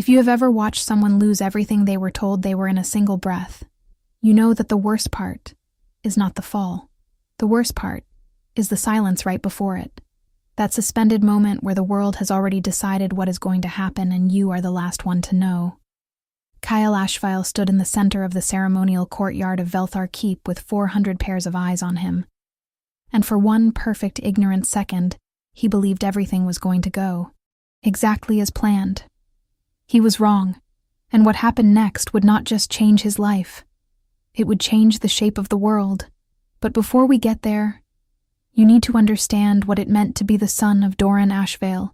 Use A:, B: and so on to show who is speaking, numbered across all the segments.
A: If you have ever watched someone lose everything they were told they were in a single breath, you know that the worst part is not the fall. The worst part is the silence right before it. That suspended moment where the world has already decided what is going to happen and you are the last one to know. Kyle Ashvile stood in the center of the ceremonial courtyard of Velthar Keep with 400 pairs of eyes on him. And for one perfect ignorant second, he believed everything was going to go exactly as planned. He was wrong, and what happened next would not just change his life. It would change the shape of the world. But before we get there, you need to understand what it meant to be the son of Doran Ashvale,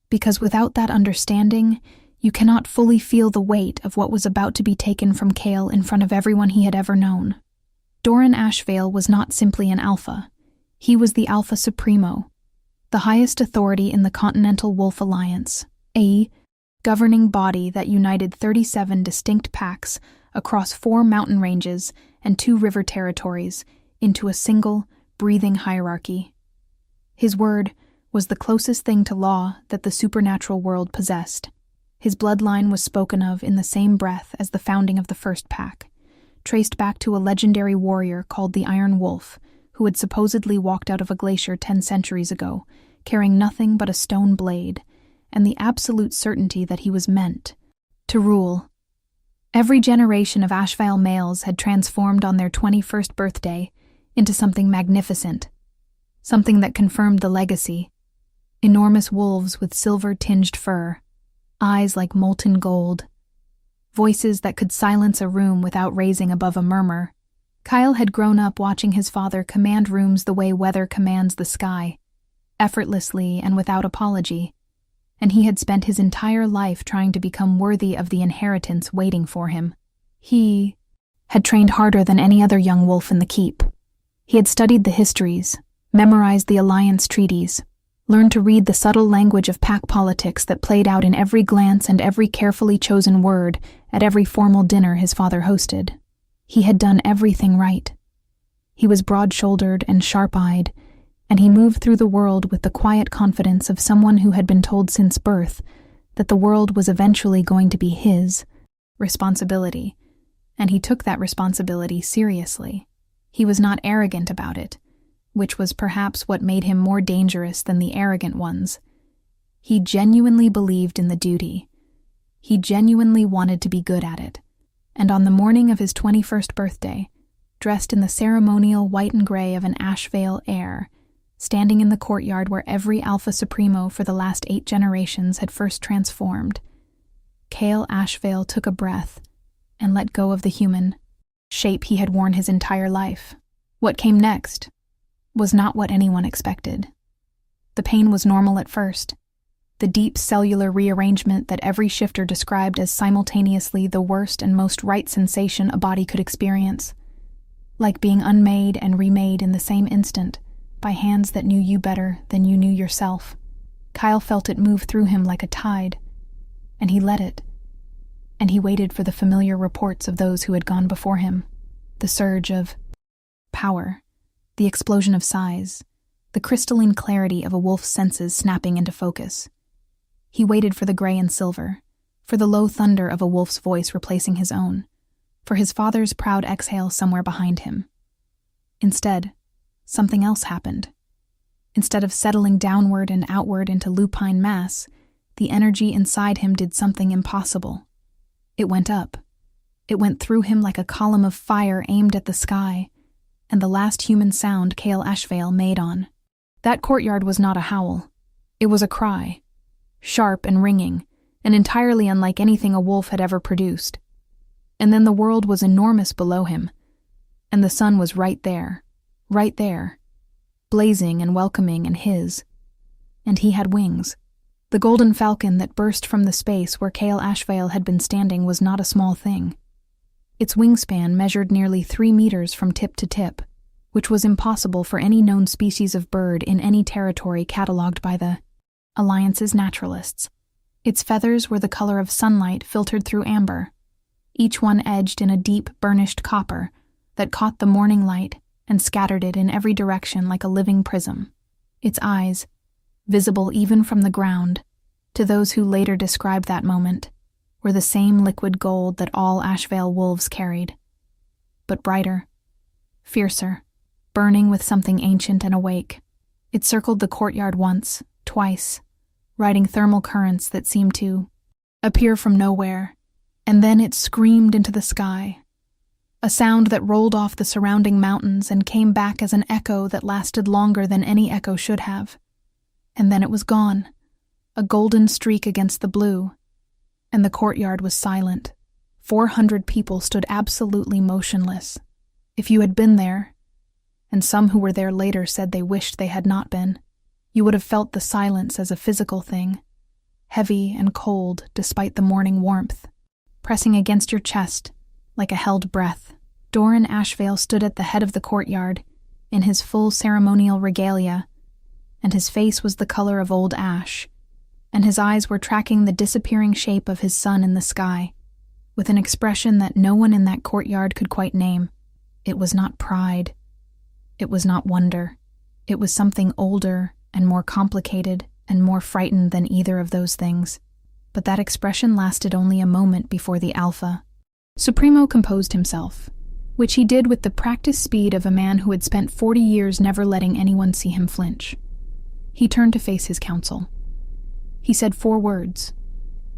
A: because without that understanding, you cannot fully feel the weight of what was about to be taken from Kale in front of everyone he had ever known. Doran Ashvale was not simply an alpha. He was the Alpha Supremo, the highest authority in the Continental Wolf Alliance, a governing body that united 37 distinct packs across 4 mountain ranges and 2 river territories into a single, breathing hierarchy. His word was the closest thing to law that the supernatural world possessed. His bloodline was spoken of in the same breath as the founding of the first pack, traced back to a legendary warrior called the Iron Wolf, who had supposedly walked out of a glacier 10 centuries ago, carrying nothing but a stone blade, and the absolute certainty that he was meant to rule. Every generation of Ashvale males had transformed on their 21st birthday into something magnificent, something that confirmed the legacy. Enormous wolves with silver-tinged fur, eyes like molten gold, voices that could silence a room without raising above a murmur. Kyle had grown up watching his father command rooms the way weather commands the sky, effortlessly and without apology, and he had spent his entire life trying to become worthy of the inheritance waiting for him. He had trained harder than any other young wolf in the keep. He had studied the histories, memorized the alliance treaties, learned to read the subtle language of pack politics that played out in every glance and every carefully chosen word at every formal dinner his father hosted. He had done everything right. He was broad-shouldered and sharp-eyed, and he moved through the world with the quiet confidence of someone who had been told since birth that the world was eventually going to be his responsibility, and he took that responsibility seriously. He was not arrogant about it, which was perhaps what made him more dangerous than the arrogant ones. He genuinely believed in the duty. He genuinely wanted to be good at it. And on the morning of his 21st birthday, dressed in the ceremonial white and gray of an Ashvale heir, standing in the courtyard where every Alpha Supremo for the last 8 generations had first transformed, Kale Ashvale took a breath and let go of the human shape he had worn his entire life. What came next was not what anyone expected. The pain was normal at first. The deep cellular rearrangement that every shifter described as simultaneously the worst and most right sensation a body could experience, like being unmade and remade in the same instant by hands that knew you better than you knew yourself. Kyle felt it move through him like a tide, and he let it. And he waited for the familiar reports of those who had gone before him, the surge of power, the explosion of size, the crystalline clarity of a wolf's senses snapping into focus. He waited for the gray and silver, for the low thunder of a wolf's voice replacing his own, for his father's proud exhale somewhere behind him. Instead, something else happened. Instead of settling downward and outward into lupine mass, the energy inside him did something impossible. It went up. It went through him like a column of fire aimed at the sky, and the last human sound Kale Ashvale made on. That courtyard was not a howl. It was a cry, sharp and ringing, and entirely unlike anything a wolf had ever produced. And then the world was enormous below him, and the sun was right there, blazing and welcoming and his. And he had wings. The Golden Falcon that burst from the space where Kale Ashvale had been standing was not a small thing. Its wingspan measured nearly 3 meters from tip to tip, which was impossible for any known species of bird in any territory catalogued by the Alliance's naturalists. Its feathers were the color of sunlight filtered through amber, each one edged in a deep, burnished copper that caught the morning light and scattered it in every direction like a living prism. Its eyes, visible even from the ground, to those who later described that moment, were the same liquid gold that all Ashvale wolves carried, but brighter, fiercer, burning with something ancient and awake. It circled the courtyard once, twice, riding thermal currents that seemed to appear from nowhere, and then it screamed into the sky, a sound that rolled off the surrounding mountains and came back as an echo that lasted longer than any echo should have. And then it was gone, a golden streak against the blue, and the courtyard was silent. 400 people stood absolutely motionless. If you had been there, and some who were there later said they wished they had not been, you would have felt the silence as a physical thing, heavy and cold despite the morning warmth, pressing against your chest like a held breath. Doran Ashvale stood at the head of the courtyard, in his full ceremonial regalia, and his face was the color of old ash, and his eyes were tracking the disappearing shape of his son in the sky, with an expression that no one in that courtyard could quite name. It was not pride. It was not wonder. It was something older and more complicated and more frightened than either of those things. But that expression lasted only a moment before the Alpha. Supremo composed himself, which he did with the practiced speed of a man who had spent 40 years never letting anyone see him flinch. He turned to face his council. He said 4 words,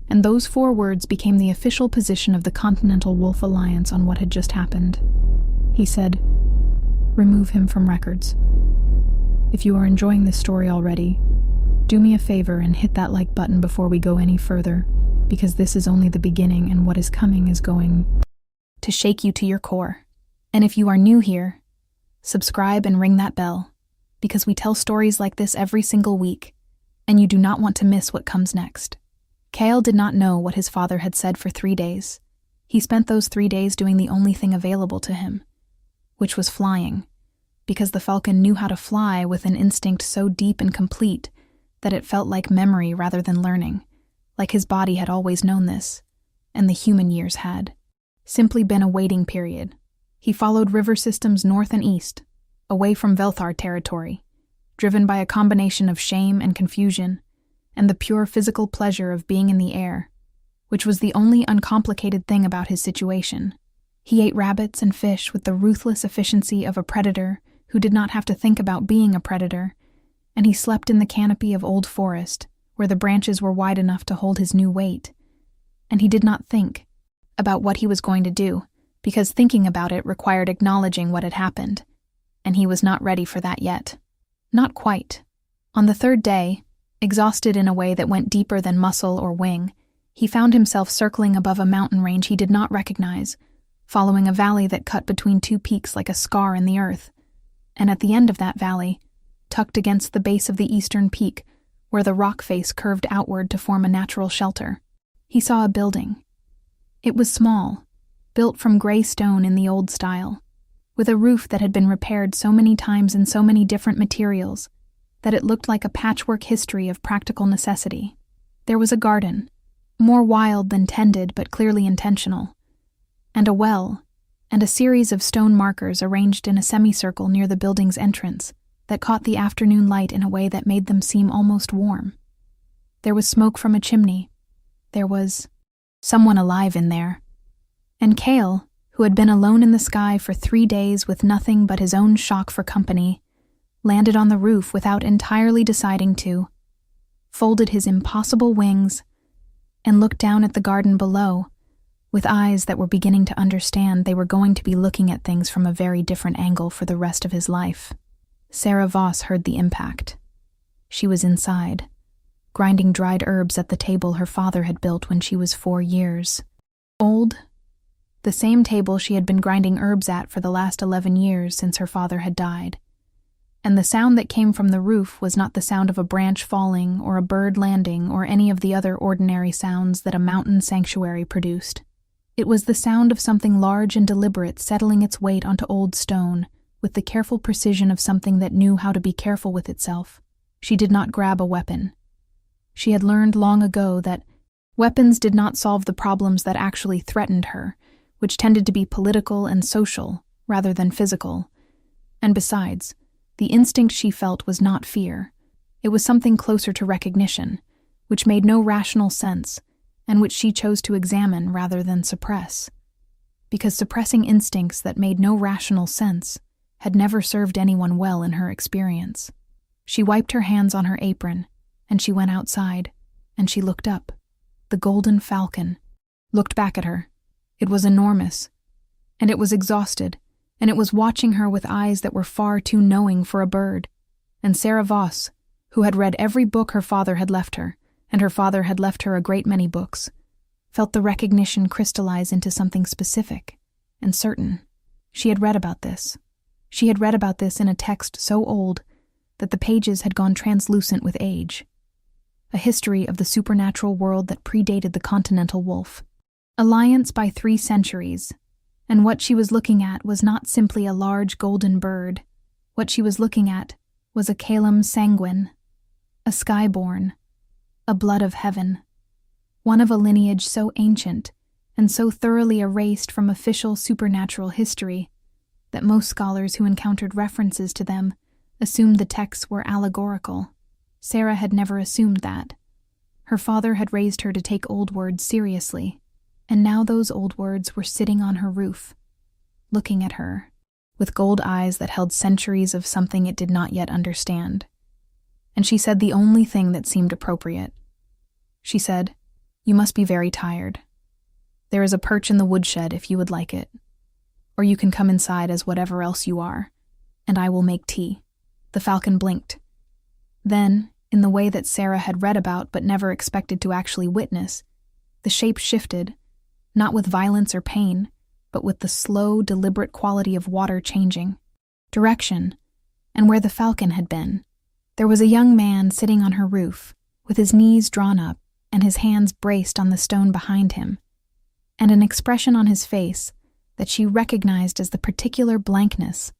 A: and those 4 words became the official position of the Continental Wolf Alliance on what had just happened. He said, "Remove him from records. If you are enjoying this story already, do me a favor and hit that like button before we go any further, because this is only the beginning and what is coming is going to shake you to your core. And if you are new here, subscribe and ring that bell, because we tell stories like this every single week, and you do not want to miss what comes next." Kale did not know what his father had said for 3 days. He spent those 3 days doing the only thing available to him, which was flying, because the falcon knew how to fly with an instinct so deep and complete that it felt like memory rather than learning, like his body had always known this, and the human years had simply been a waiting period. He followed river systems north and east, away from Velthar territory, driven by a combination of shame and confusion, and the pure physical pleasure of being in the air, which was the only uncomplicated thing about his situation. He ate rabbits and fish with the ruthless efficiency of a predator who did not have to think about being a predator, and he slept in the canopy of old forest, where the branches were wide enough to hold his new weight. And he did not think about what he was going to do, because thinking about it required acknowledging what had happened, and he was not ready for that yet. Not quite. On the 3rd day, exhausted in a way that went deeper than muscle or wing, he found himself circling above a mountain range he did not recognize, following a valley that cut between 2 peaks like a scar in the earth, and at the end of that valley, tucked against the base of the eastern peak, where the rock face curved outward to form a natural shelter, he saw a building. It was small, built from gray stone in the old style, with a roof that had been repaired so many times in so many different materials that it looked like a patchwork history of practical necessity. There was a garden, more wild than tended but clearly intentional, and a well, and a series of stone markers arranged in a semicircle near the building's entrance that caught the afternoon light in a way that made them seem almost warm. There was smoke from a chimney. There was someone alive in there. And Kale, who had been alone in the sky for 3 days with nothing but his own shock for company, landed on the roof without entirely deciding to, folded his impossible wings, and looked down at the garden below, with eyes that were beginning to understand they were going to be looking at things from a very different angle for the rest of his life. Sarah Voss heard the impact. She was inside, grinding dried herbs at the table her father had built when she was 4 years old, the same table she had been grinding herbs at for the last 11 years since her father had died. And the sound that came from the roof was not the sound of a branch falling or a bird landing or any of the other ordinary sounds that a mountain sanctuary produced. It was the sound of something large and deliberate settling its weight onto old stone with the careful precision of something that knew how to be careful with itself. She did not grab a weapon. She had learned long ago that weapons did not solve the problems that actually threatened her, which tended to be political and social rather than physical. And besides, the instinct she felt was not fear. It was something closer to recognition, which made no rational sense, and which she chose to examine rather than suppress, because suppressing instincts that made no rational sense had never served anyone well in her experience. She wiped her hands on her apron, and she went outside, and she looked up. The Golden Falcon looked back at her. It was enormous, and it was exhausted, and it was watching her with eyes that were far too knowing for a bird. And Sarah Voss, who had read every book her father had left her, and her father had left her a great many books, felt the recognition crystallize into something specific and certain. She had read about this. She had read about this in a text so old that the pages had gone translucent with age. A history of the supernatural world that predated the continental wolf. Alliance by 3 centuries, and what she was looking at was not simply a large golden bird. What she was looking at was a calum sanguine, a skyborn, a blood of heaven, one of a lineage so ancient and so thoroughly erased from official supernatural history that most scholars who encountered references to them assumed the texts were allegorical. Sarah had never assumed that. Her father had raised her to take old words seriously, and now those old words were sitting on her roof, looking at her, with gold eyes that held centuries of something it did not yet understand. And she said the only thing that seemed appropriate. She said, "You must be very tired. There is a perch in the woodshed if you would like it. Or you can come inside as whatever else you are, and I will make tea." The falcon blinked. Then, in the way that Sarah had read about but never expected to actually witness, the shape shifted, not with violence or pain, but with the slow, deliberate quality of water changing direction, and where the falcon had been. There was a young man sitting on her roof, with his knees drawn up and his hands braced on the stone behind him, and an expression on his face that she recognized as the particular blankness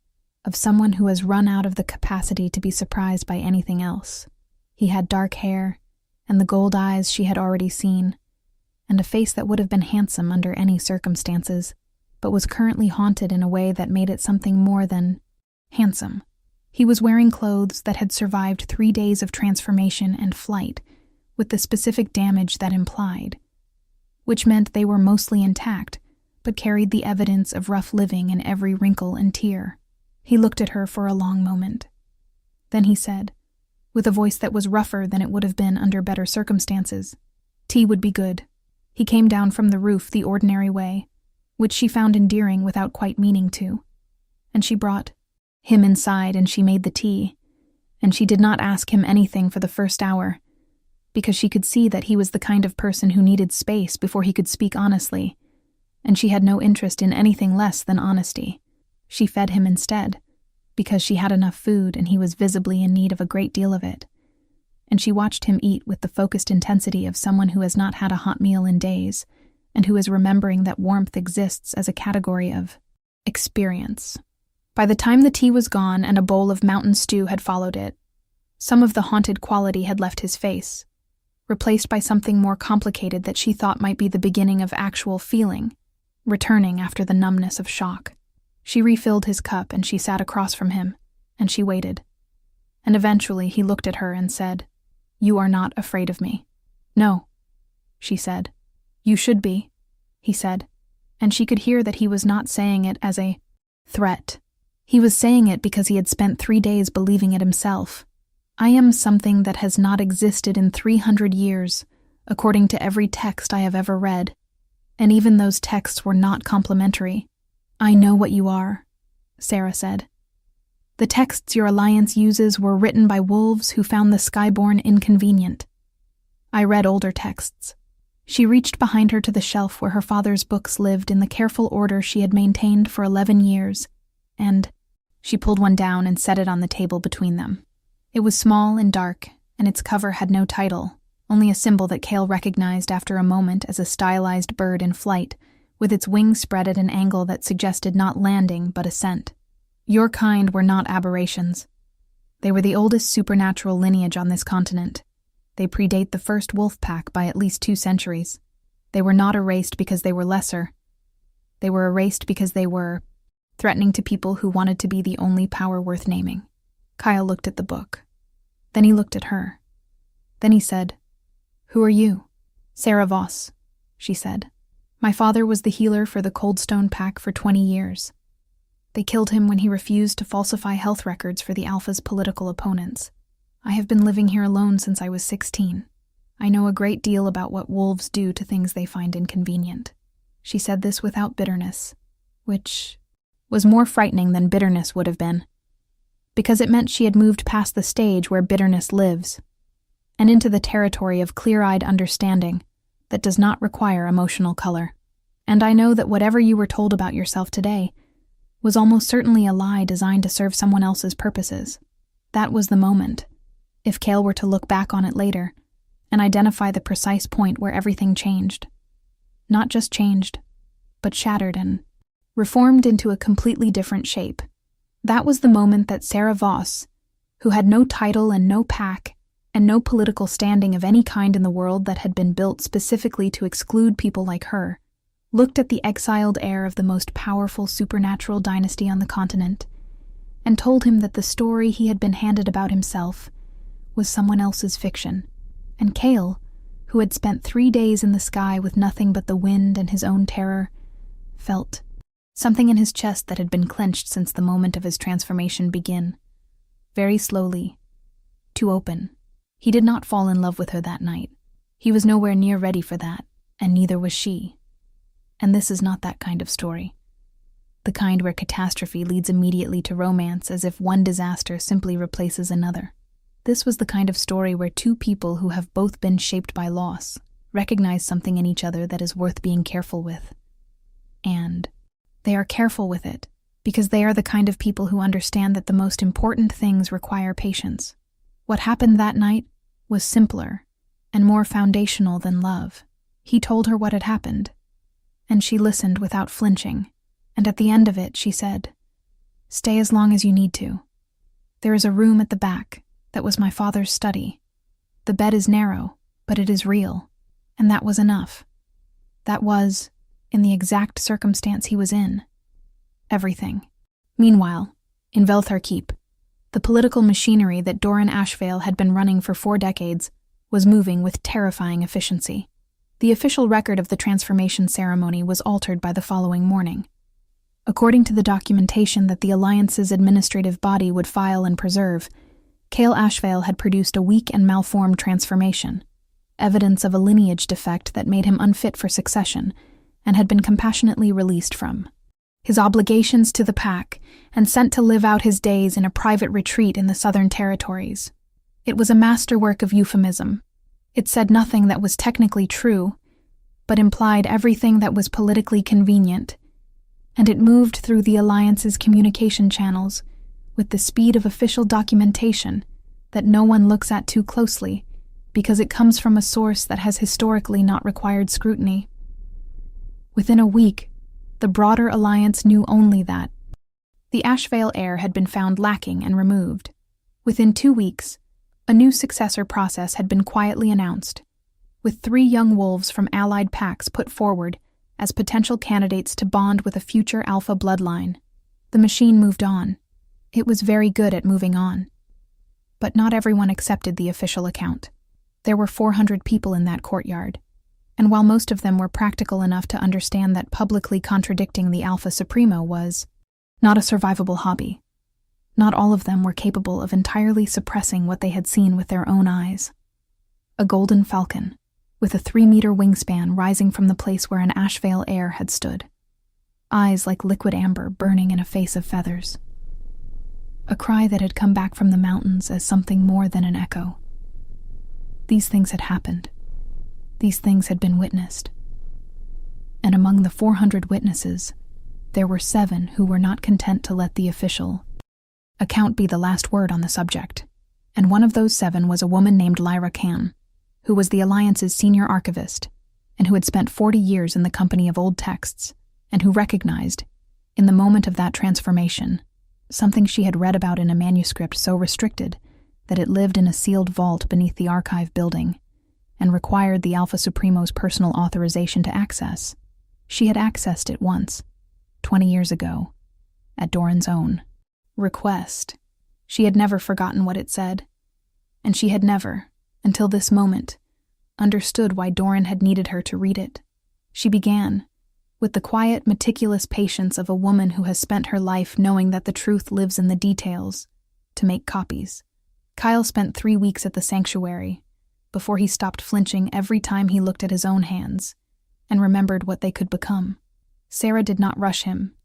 A: of someone who has run out of the capacity to be surprised by anything else. He had dark hair, and the gold eyes she had already seen, and a face that would have been handsome under any circumstances, but was currently haunted in a way that made it something more than handsome. He was wearing clothes that had survived 3 days of transformation and flight, with the specific damage that implied, which meant they were mostly intact, but carried the evidence of rough living in every wrinkle and tear. He looked at her for a long moment. Then he said, with a voice that was rougher than it would have been under better circumstances, "Tea would be good." He came down from the roof the ordinary way, which she found endearing without quite meaning to, and she brought him inside and she made the tea, and she did not ask him anything for the first hour, because she could see that he was the kind of person who needed space before he could speak honestly, and she had no interest in anything less than honesty. She fed him instead, because she had enough food and he was visibly in need of a great deal of it, and she watched him eat with the focused intensity of someone who has not had a hot meal in days, and who is remembering that warmth exists as a category of experience. By the time the tea was gone and a bowl of mountain stew had followed it, some of the haunted quality had left his face, replaced by something more complicated that she thought might be the beginning of actual feeling, returning after the numbness of shock. She refilled his cup and she sat across from him, and she waited. And eventually he looked at her and said, "You are not afraid of me." "No," she said. "You should be," he said, and she could hear that he was not saying it as a threat. He was saying it because he had spent 3 days believing it himself. "I am something that has not existed in 300 years, according to every text I have ever read, and even those texts were not complimentary." "I know what you are," Sarah said. "The texts your alliance uses were written by wolves who found the skyborn inconvenient. I read older texts." She reached behind her to the shelf where her father's books lived in the careful order she had maintained for 11 years, and she pulled one down and set it on the table between them. It was small and dark, and its cover had no title, only a symbol that Cale recognized after a moment as a stylized bird in flight, with its wings spread at an angle that suggested not landing but ascent. Your kind were not aberrations. They were the oldest supernatural lineage on this continent. They predate the first wolf pack by at least 2 centuries. They were not erased because they were lesser. They were erased because they were threatening to people who wanted to be the only power worth naming. Kyle looked at the book. Then he looked at her. Then he said, "Who are you?" "Sarah Voss," she said. My father was the healer for the Coldstone Pack for 20 years. They killed him when he refused to falsify health records for the Alpha's political opponents. I have been living here alone since I was 16. I know a great deal about what wolves do to things they find inconvenient. She said this without bitterness, which was more frightening than bitterness would have been, because it meant she had moved past the stage where bitterness lives, and into the territory of clear-eyed understanding that does not require emotional color. And I know that whatever you were told about yourself today was almost certainly a lie designed to serve someone else's purposes. That was the moment, if Cale were to look back on it later and identify the precise point where everything changed. Not just changed, but shattered and reformed into a completely different shape. That was the moment that Sarah Voss, who had no title and no pack, and no political standing of any kind in the world that had been built specifically to exclude people like her, looked at the exiled heir of the most powerful supernatural dynasty on the continent, and told him that the story he had been handed about himself was someone else's fiction, and Cale, who had spent 3 days in the sky with nothing but the wind and his own terror, felt something in his chest that had been clenched since the moment of his transformation begin, very slowly, to open. He did not fall in love with her that night. He was nowhere near ready for that, and neither was she. And this is not that kind of story. The kind where catastrophe leads immediately to romance as if one disaster simply replaces another. This was the kind of story where two people who have both been shaped by loss recognize something in each other that is worth being careful with. And they are careful with it because they are the kind of people who understand that the most important things require patience. What happened that night was simpler and more foundational than love. He told her what had happened, and she listened without flinching, and at the end of it she said, "Stay as long as you need to. There is a room at the back that was my father's study. The bed is narrow, but it is real, and that was enough. That was, in the exact circumstance he was in, everything." Meanwhile, in Velthar Keep, the political machinery that Doran Ashvale had been running for 4 decades was moving with terrifying efficiency. The official record of the transformation ceremony was altered by the following morning. According to the documentation that the Alliance's administrative body would file and preserve, Cale Ashvale had produced a weak and malformed transformation, evidence of a lineage defect that made him unfit for succession, and had been compassionately released from his obligations to the pack and sent to live out his days in a private retreat in the Southern Territories. It was a masterwork of euphemism. It said nothing that was technically true, but implied everything that was politically convenient, and it moved through the Alliance's communication channels with the speed of official documentation that no one looks at too closely because it comes from a source that has historically not required scrutiny. Within a week, the broader Alliance knew only that the Ashvale heir had been found lacking and removed. Within 2 weeks, a new successor process had been quietly announced, with 3 young wolves from allied packs put forward as potential candidates to bond with a future alpha bloodline. The machine moved on. It was very good at moving on. But not everyone accepted the official account. There were 400 people in that courtyard, and while most of them were practical enough to understand that publicly contradicting the Alpha Supremo was not a survivable hobby, not all of them were capable of entirely suppressing what they had seen with their own eyes. A Golden Falcon, with a 3-meter wingspan rising from the place where an Ashvale heir had stood. Eyes like liquid amber burning in a face of feathers. A cry that had come back from the mountains as something more than an echo. These things had happened. These things had been witnessed. And among the 400 witnesses, there were 7 who were not content to let the official account be the last word on the subject. And one of those 7 was a woman named Lyra Cann, who was the Alliance's senior archivist, and who had spent 40 years in the company of old texts, and who recognized, in the moment of that transformation, something she had read about in a manuscript so restricted that it lived in a sealed vault beneath the archive building, and required the Alpha Supremo's personal authorization to access. She had accessed it once, 20 years ago, at Doran's own request. She had never forgotten what it said, and she had never, until this moment, understood why Doran had needed her to read it. She began, with the quiet, meticulous patience of a woman who has spent her life knowing that the truth lives in the details, to make copies. Kyle spent 3 weeks at the sanctuary, before he stopped flinching every time he looked at his own hands, and remembered what they could become. Sarah did not rush him,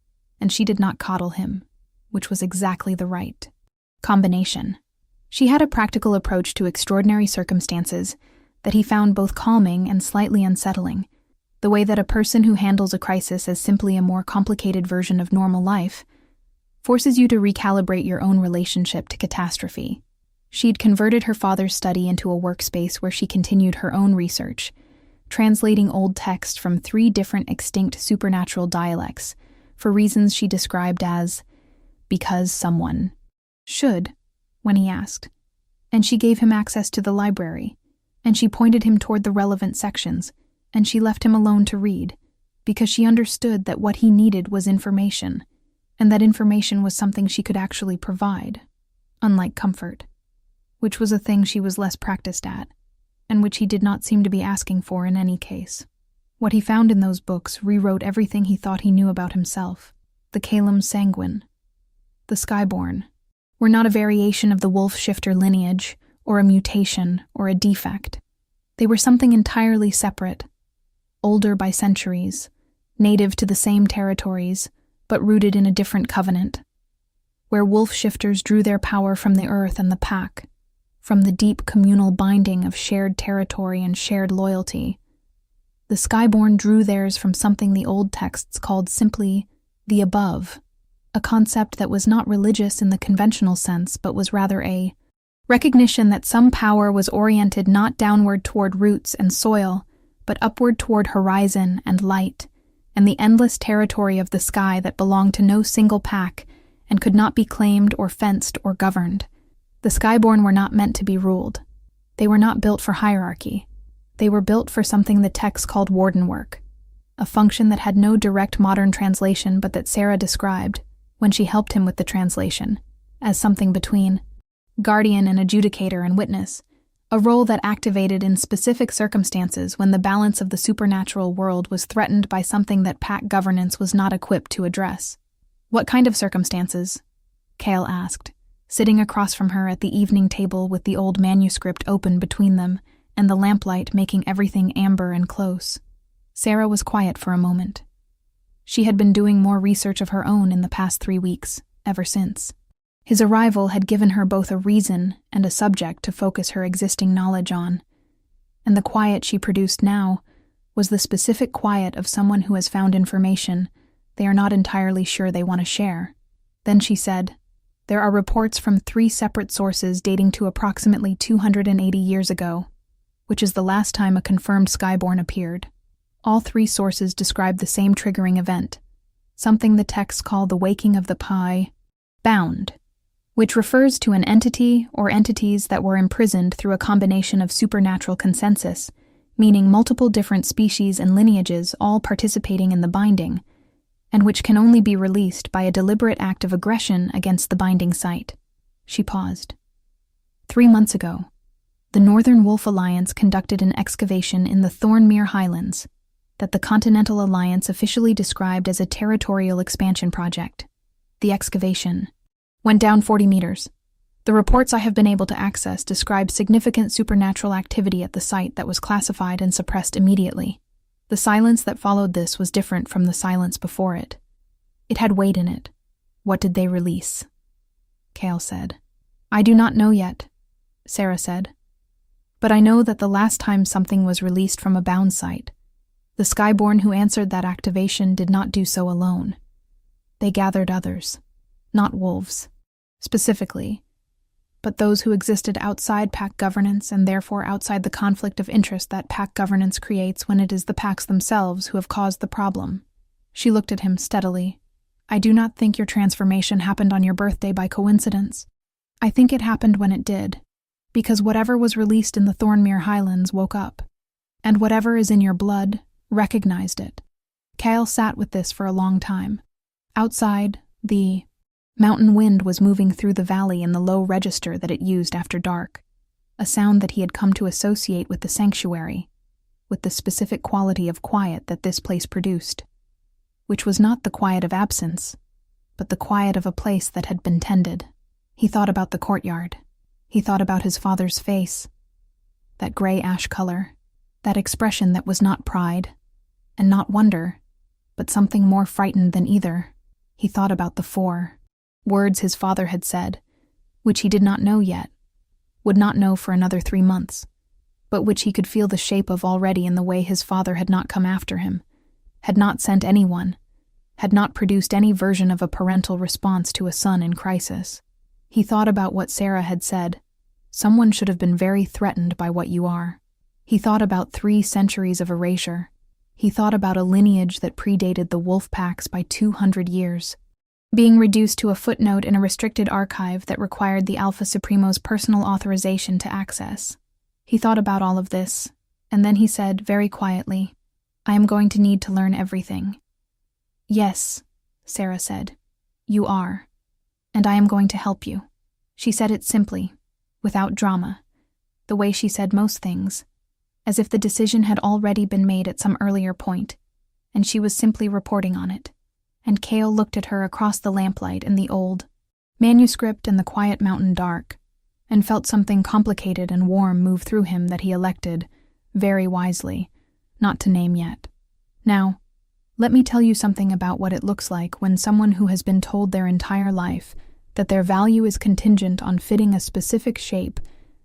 A: and she did not coddle him, which was exactly the right combination. She had a practical approach to extraordinary circumstances that he found both calming and slightly unsettling, the way that a person who handles a crisis as simply a more complicated version of normal life forces you to recalibrate your own relationship to catastrophe. She'd converted her father's study into a workspace where she continued her own research, translating old text from 3 different extinct supernatural dialects for reasons she described as because someone should, when he asked. And she gave him access to the library, and she pointed him toward the relevant sections, and she left him alone to read, because she understood that what he needed was information, and that information was something she could actually provide, unlike comfort, which was a thing she was less practiced at, and which he did not seem to be asking for in any case. What he found in those books rewrote everything he thought he knew about himself. The Calum sanguine, the Skyborn, were not a variation of the wolf shifter lineage, or a mutation, or a defect. They were something entirely separate, older by centuries, native to the same territories, but rooted in a different covenant, where wolf shifters drew their power from the earth and the pack, from the deep communal binding of shared territory and shared loyalty. The Skyborn drew theirs from something the old texts called simply the above, a concept that was not religious in the conventional sense, but was rather a recognition that some power was oriented not downward toward roots and soil, but upward toward horizon and light, and the endless territory of the sky that belonged to no single pack and could not be claimed or fenced or governed. The Skyborn were not meant to be ruled. They were not built for hierarchy. They were built for something the text called warden work, a function that had no direct modern translation but that Sarah described, when she helped him with the translation, as something between guardian and adjudicator and witness, a role that activated in specific circumstances when the balance of the supernatural world was threatened by something that pack governance was not equipped to address. What kind of circumstances? Cale asked, sitting across from her at the evening table with the old manuscript open between them and the lamplight making everything amber and close. Sarah was quiet for a moment. She had been doing more research of her own in the past 3 weeks, ever since. His arrival had given her both a reason and a subject to focus her existing knowledge on, and the quiet she produced now was the specific quiet of someone who has found information they are not entirely sure they want to share. Then she said, "There are reports from 3 separate sources dating to approximately 280 years ago, which is the last time a confirmed Skyborn appeared. All 3 sources describe the same triggering event, something the texts call the waking of the bound, which refers to an entity or entities that were imprisoned through a combination of supernatural consensus, meaning multiple different species and lineages all participating in the binding, and which can only be released by a deliberate act of aggression against the binding site." She paused. 3 months ago, the Northern Wolf Alliance conducted an excavation in the Thornmere Highlands that the Continental Alliance officially described as a territorial expansion project. The excavation went down 40 meters. The reports I have been able to access describe significant supernatural activity at the site that was classified and suppressed immediately. The silence that followed this was different from the silence before it. It had weight in it. What did they release? Cale said. "I do not know yet," Sarah said. "But I know that the last time something was released from a bound site, the Skyborn who answered that activation did not do so alone. They gathered others, not wolves, specifically, but those who existed outside pack governance and therefore outside the conflict of interest that pack governance creates when it is the packs themselves who have caused the problem." She looked at him steadily. "I do not think your transformation happened on your birthday by coincidence. I think it happened when it did, because whatever was released in the Thornmere Highlands woke up, and whatever is in your blood recognized it." Cale sat with this for a long time. Outside, the mountain wind was moving through the valley in the low register that it used after dark, a sound that he had come to associate with the sanctuary, with the specific quality of quiet that this place produced, which was not the quiet of absence, but the quiet of a place that had been tended. He thought about the courtyard. He thought about his father's face, that gray ash color, that expression that was not pride, and not wonder, but something more frightened than either. He thought about the 4 words his father had said, which he did not know yet, would not know for another 3 months, but which he could feel the shape of already in the way his father had not come after him, had not sent anyone, had not produced any version of a parental response to a son in crisis. He thought about what Sarah had said. Someone should have been very threatened by what you are. He thought about 3 centuries of erasure. He thought about a lineage that predated the wolf packs by 200 years, being reduced to a footnote in a restricted archive that required the Alpha Supremo's personal authorization to access. He thought about all of this, and then he said, very quietly, "I am going to need to learn everything." "Yes," Sarah said, "you are, and I am going to help you." She said it simply, without drama, the way she said most things, as if the decision had already been made at some earlier point, and she was simply reporting on it. And Cale looked at her across the lamplight in the old manuscript and the quiet mountain dark, and felt something complicated and warm move through him that he elected, very wisely, not to name yet. Now, let me tell you something about what it looks like when someone who has been told their entire life that their value is contingent on fitting a specific shape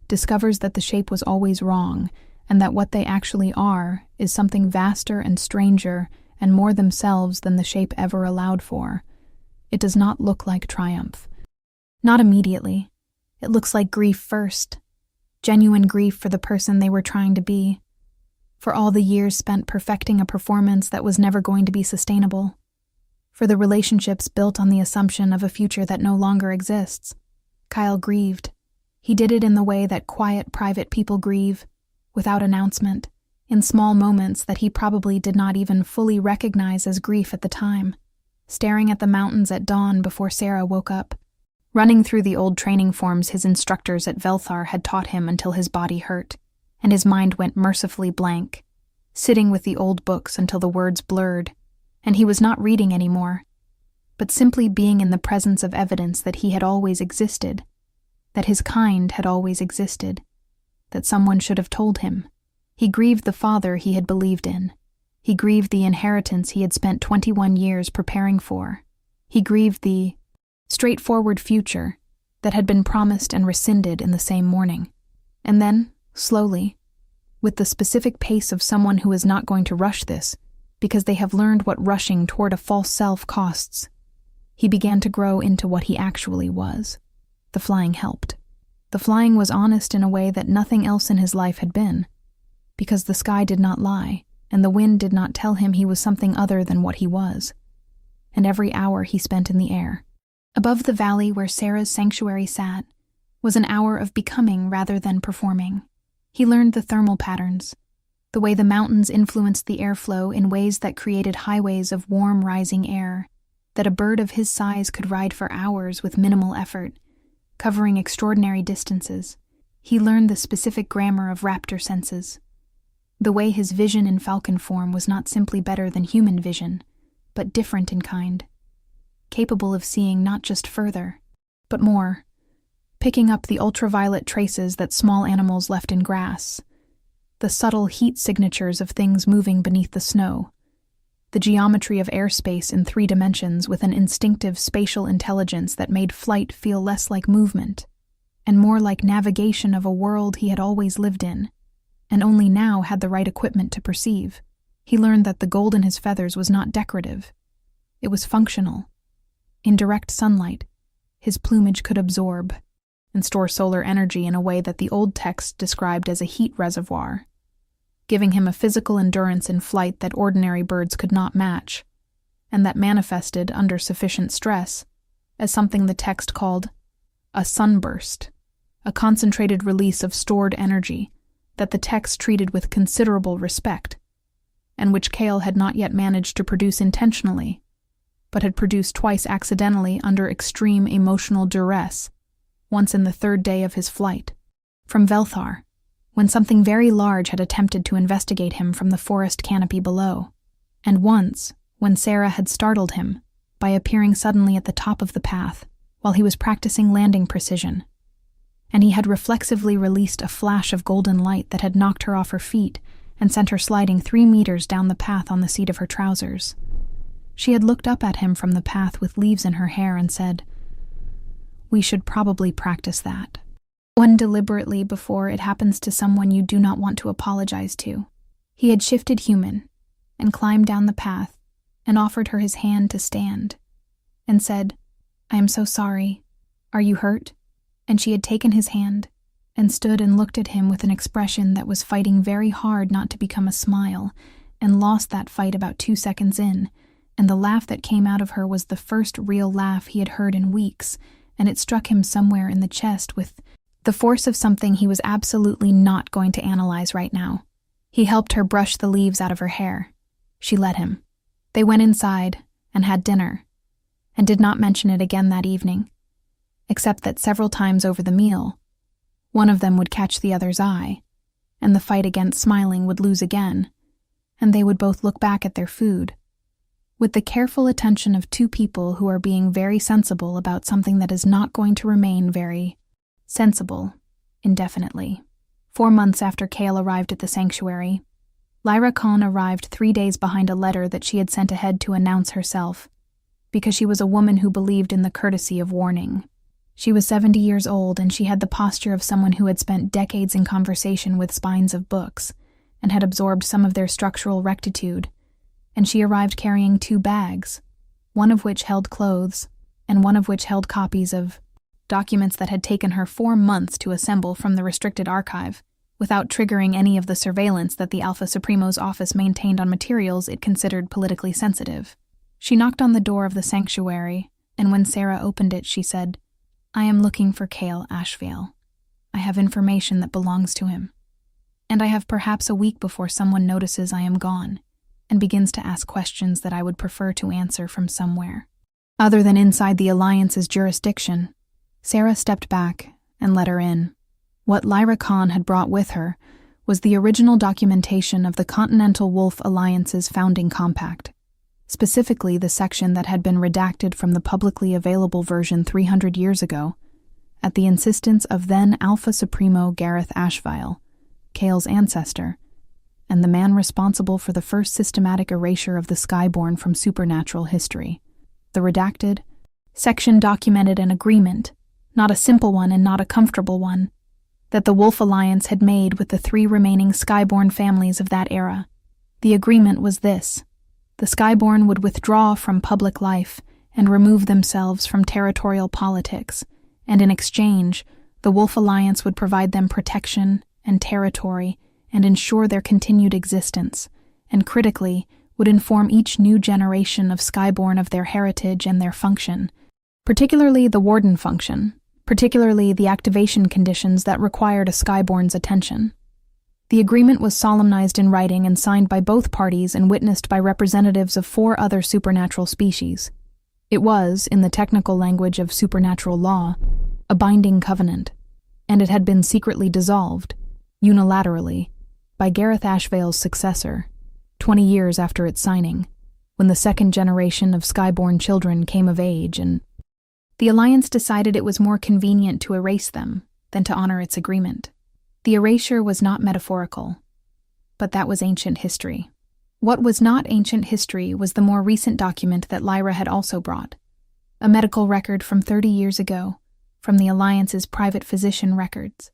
A: discovers that the shape was always wrong, and that what they actually are is something vaster and stranger and more themselves than the shape ever allowed for. It does not look like triumph. Not immediately. It looks like grief first. Genuine grief for the person they were trying to be. For all the years spent perfecting a performance that was never going to be sustainable. For the relationships built on the assumption of a future that no longer exists. Kyle grieved. He did it in the way that quiet, private people grieve, without announcement, in small moments that he probably did not even fully recognize as grief at the time. Staring at the mountains at dawn before Sarah woke up. Running through the old training forms his instructors at Velthar had taught him until his body hurt, and his mind went mercifully blank. Sitting with the old books until the words blurred, and he was not reading anymore, but simply being in the presence of evidence that he had always existed, that his kind had always existed, that someone should have told him. He grieved the father he had believed in. He grieved the inheritance he had spent 21 years preparing for. He grieved the straightforward future that had been promised and rescinded in the same morning. And then, slowly, with the specific pace of someone who is not going to rush this, because they have learned what rushing toward a false self costs, he began to grow into what he actually was. The flying helped. The flying was honest in a way that nothing else in his life had been, because the sky did not lie, and the wind did not tell him he was something other than what he was. And every hour he spent in the air, above the valley where Sarah's sanctuary sat, was an hour of becoming rather than performing. He learned the thermal patterns, the way the mountains influenced the airflow in ways that created highways of warm rising air, that a bird of his size could ride for hours with minimal effort, covering extraordinary distances. He learned the specific grammar of raptor senses, the way his vision in falcon form was not simply better than human vision, but different in kind, capable of seeing not just further, but more, picking up the ultraviolet traces that small animals left in grass, the subtle heat signatures of things moving beneath the snow, the geometry of airspace in 3 dimensions with an instinctive spatial intelligence that made flight feel less like movement, and more like navigation of a world he had always lived in, and only now had the right equipment to perceive. He learned that the gold in his feathers was not decorative. It was functional. In direct sunlight, his plumage could absorb and store solar energy in a way that the old text described as a heat reservoir, giving him a physical endurance in flight that ordinary birds could not match, and that manifested under sufficient stress as something the text called a sunburst, a concentrated release of stored energy that the text treated with considerable respect, and which Cale had not yet managed to produce intentionally, but had produced twice accidentally under extreme emotional duress, once in the 3rd day of his flight. From Velthar, when something very large had attempted to investigate him from the forest canopy below, and once when Sarah had startled him by appearing suddenly at the top of the path while he was practicing landing precision, and he had reflexively released a flash of golden light that had knocked her off her feet and sent her sliding 3 meters down the path on the seat of her trousers. She had looked up at him from the path with leaves in her hair and said, "We should probably practice that. One deliberately before it happens to someone you do not want to apologize to." He had shifted human and climbed down the path and offered her his hand to stand, and said, "I am so sorry. Are you hurt?" And she had taken his hand and stood and looked at him with an expression that was fighting very hard not to become a smile, and lost that fight about 2 seconds in, and the laugh that came out of her was the first real laugh he had heard in weeks, and it struck him somewhere in the chest with the force of something he was absolutely not going to analyze right now. He helped her brush the leaves out of her hair. She let him. They went inside and had dinner, and did not mention it again that evening, except that several times over the meal, one of them would catch the other's eye, and the fight against smiling would lose again, and they would both look back at their food, with the careful attention of two people who are being very sensible about something that is not going to remain very sensible indefinitely. 4 months after Kale arrived at the sanctuary, Lyra Khan arrived 3 days behind a letter that she had sent ahead to announce herself, because she was a woman who believed in the courtesy of warning. She was 70 years old, and she had the posture of someone who had spent decades in conversation with spines of books, and had absorbed some of their structural rectitude, and she arrived carrying 2 bags, one of which held clothes, and one of which held copies of documents that had taken her 4 months to assemble from the restricted archive, without triggering any of the surveillance that the Alpha Supremo's office maintained on materials it considered politically sensitive. She knocked on the door of the sanctuary, and when Sarah opened it, she said, "I am looking for Kale Ashvale. I have information that belongs to him. And I have perhaps a week before someone notices I am gone, and begins to ask questions that I would prefer to answer from somewhere other than inside the Alliance's jurisdiction." Sarah stepped back and let her in. What Lyra Khan had brought with her was the original documentation of the Continental Wolf Alliance's founding compact, specifically the section that had been redacted from the publicly available version 300 years ago, at the insistence of then Alpha Supremo Gareth Ashvale, Kale's ancestor, and the man responsible for the first systematic erasure of the Skyborn from supernatural history. The redacted section documented an agreement, not a simple one and not a comfortable one, that the Wolf Alliance had made with the 3 remaining Skyborn families of that era. The agreement was this: the Skyborn would withdraw from public life and remove themselves from territorial politics, and in exchange, the Wolf Alliance would provide them protection and territory and ensure their continued existence, and critically, would inform each new generation of Skyborn of their heritage and their function, particularly the Warden function, particularly the activation conditions that required a Skyborn's attention. The agreement was solemnized in writing and signed by both parties and witnessed by representatives of 4 other supernatural species. It was, in the technical language of supernatural law, a binding covenant, and it had been secretly dissolved, unilaterally, by Gareth Ashvale's successor, 20 years after its signing, when the 2nd generation of Skyborn children came of age, and the Alliance decided it was more convenient to erase them than to honor its agreement. The erasure was not metaphorical, but that was ancient history. What was not ancient history was the more recent document that Lyra had also brought, a medical record from 30 years ago, from the Alliance's private physician records,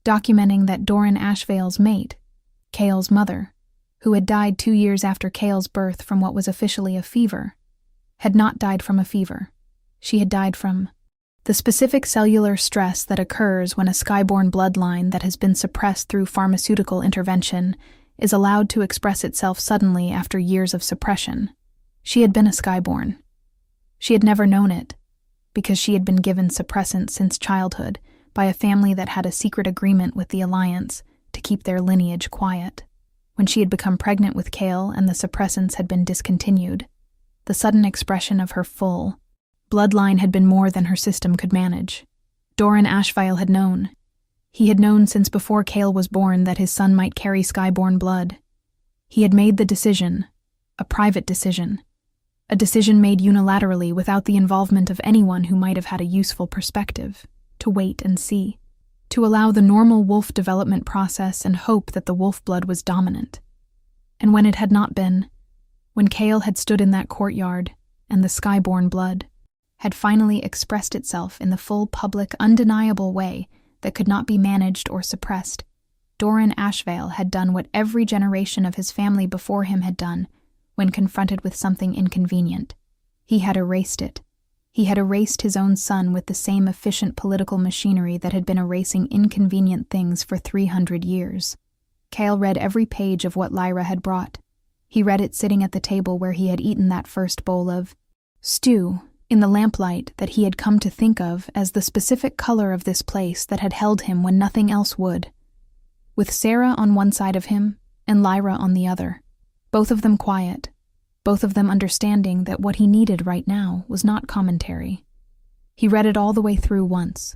A: documenting that Doran Ashvale's mate, Kale's mother, who had died 2 years after Kale's birth from what was officially a fever, had not died from a fever. She had died from the specific cellular stress that occurs when a Skyborn bloodline that has been suppressed through pharmaceutical intervention is allowed to express itself suddenly after years of suppression. She had been a Skyborn. She had never known it, because she had been given suppressants since childhood by a family that had a secret agreement with the Alliance to keep their lineage quiet. When she had become pregnant with Kale and the suppressants had been discontinued, the sudden expression of her full bloodline had been more than her system could manage. Doran Ashvale had known. He had known since before Kale was born that his son might carry skyborn blood. He had made the decision, a private decision, a decision made unilaterally without the involvement of anyone who might have had a useful perspective, to wait and see, to allow the normal wolf development process and hope that the wolf blood was dominant. And when it had not been, when Kale had stood in that courtyard and the skyborn blood had finally expressed itself in the full public, undeniable way that could not be managed or suppressed, Doran Ashvale had done what every generation of his family before him had done when confronted with something inconvenient. He had erased it. He had erased his own son with the same efficient political machinery that had been erasing inconvenient things for 300 years. Kale read every page of what Lyra had brought. He read it sitting at the table where he had eaten that first bowl of stew, in the lamplight that he had come to think of as the specific color of this place that had held him when nothing else would. With Sarah on one side of him and Lyra on the other, both of them quiet, both of them understanding that what he needed right now was not commentary. He read it all the way through once.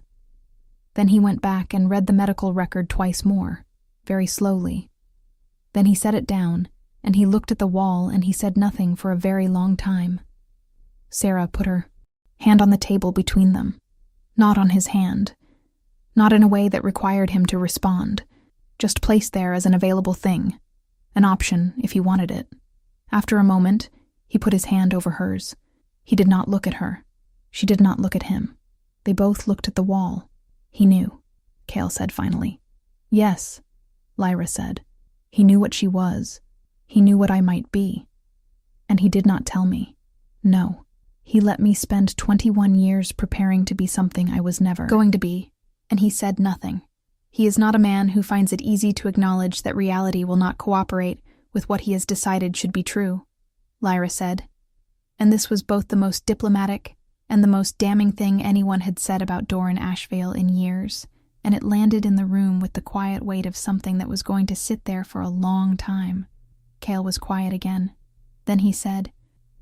A: Then he went back and read the medical record twice more, very slowly. Then he set it down, and he looked at the wall and he said nothing for a very long time. Sarah put her hand on the table between them, not on his hand, not in a way that required him to respond, just placed there as an available thing, an option if he wanted it. After a moment, he put his hand over hers. He did not look at her. She did not look at him. They both looked at the wall. He knew, Kale said finally. Yes, Lyra said. He knew what she was. He knew what I might be. And he did not tell me. No. He let me spend 21 years preparing to be something I was never going to be, and he said nothing. He is not a man who finds it easy to acknowledge that reality will not cooperate with what he has decided should be true, Lyra said. And this was both the most diplomatic and the most damning thing anyone had said about Doran Ashvale in years, and it landed in the room with the quiet weight of something that was going to sit there for a long time. Kale was quiet again. Then he said,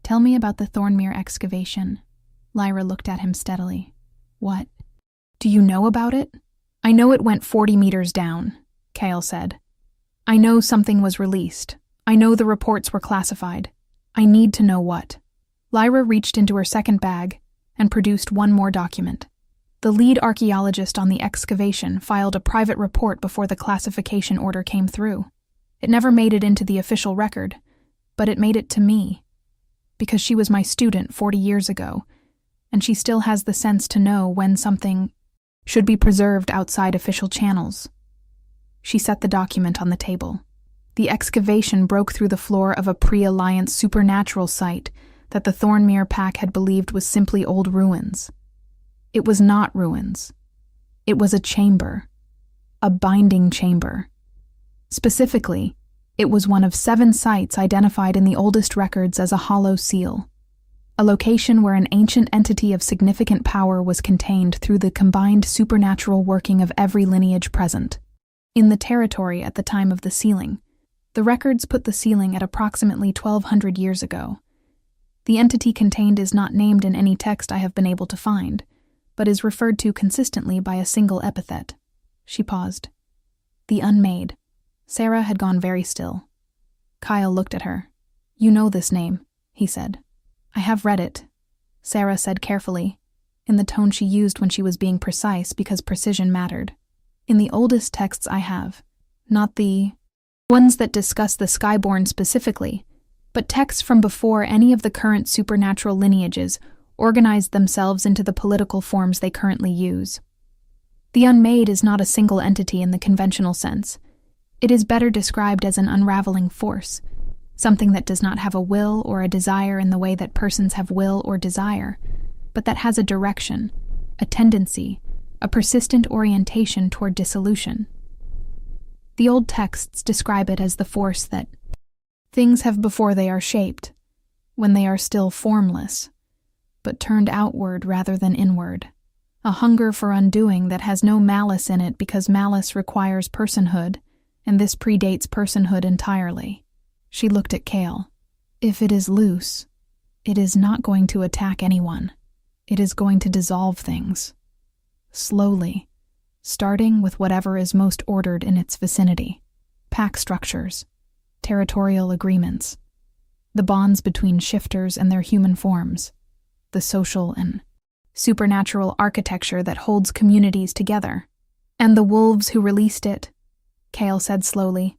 A: "Tell me about the Thornmere excavation." Lyra looked at him steadily. "What? Do you know about it?" "I know it went 40 meters down," Kale said. "I know something was released. I know the reports were classified. I need to know what." Lyra reached into her second bag and produced one more document. The lead archaeologist on the excavation filed a private report before the classification order came through. It never made it into the official record, but it made it to me, because she was my student 40 years ago, and she still has the sense to know when something should be preserved outside official channels. She set the document on the table. The excavation broke through the floor of a pre-Alliance supernatural site that the Thornmere pack had believed was simply old ruins. It was not ruins. It was a chamber, a binding chamber. Specifically, it was one of 7 sites identified in the oldest records as a hollow seal, a location where an ancient entity of significant power was contained through the combined supernatural working of every lineage present. In the territory at the time of the sealing, the records put the sealing at approximately 1,200 years ago. The entity contained is not named in any text I have been able to find, but is referred to consistently by a single epithet. She paused. The Unmade. Sarah had gone very still. Kyle looked at her. "You know this name," he said. "I have read it," Sarah said carefully, in the tone she used when she was being precise because precision mattered. "In the oldest texts I have, not the ones that discuss the Skyborn specifically, but texts from before any of the current supernatural lineages organized themselves into the political forms they currently use. The Unmade is not a single entity in the conventional sense. It is better described as an unraveling force, something that does not have a will or a desire in the way that persons have will or desire, but that has a direction, a tendency, a persistent orientation toward dissolution. The old texts describe it as the force that things have before they are shaped, when they are still formless, but turned outward rather than inward, a hunger for undoing that has no malice in it because malice requires personhood, and this predates personhood entirely. She looked at Kale. If it is loose, it is not going to attack anyone. It is going to dissolve things. Slowly, starting with whatever is most ordered in its vicinity: pack structures, territorial agreements, the bonds between shifters and their human forms, the social and supernatural architecture that holds communities together. And the wolves who released it, Kale said slowly,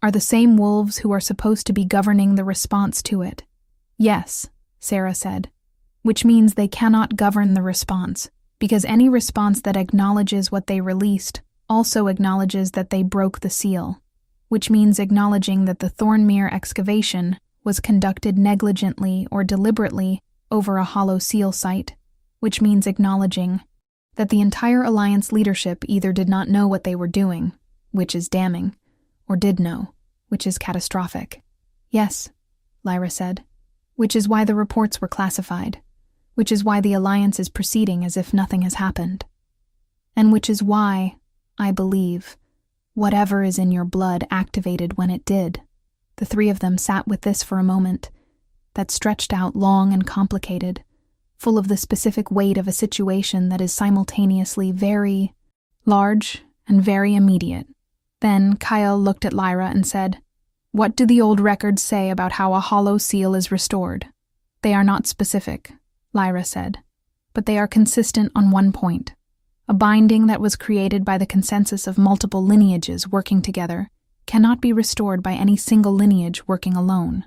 A: are the same wolves who are supposed to be governing the response to it. Yes, Sarah said, which means they cannot govern the response, because any response that acknowledges what they released also acknowledges that they broke the seal, which means acknowledging that the Thornmere excavation was conducted negligently or deliberately over a hollow seal site, which means acknowledging that the entire Alliance leadership either did not know what they were doing, which is damning, or did know, which is catastrophic. Yes, Lyra said, which is why the reports were classified, which is why the Alliance is proceeding as if nothing has happened, and which is why, I believe, whatever is in your blood activated when it did. The three of them sat with this for a moment, that stretched out long and complicated, full of the specific weight of a situation that is simultaneously very large and very immediate. Then Kyle looked at Lyra and said, "What do the old records say about how a hollow seal is restored?" "They are not specific," Lyra said, "but they are consistent on one point. A binding that was created by the consensus of multiple lineages working together cannot be restored by any single lineage working alone.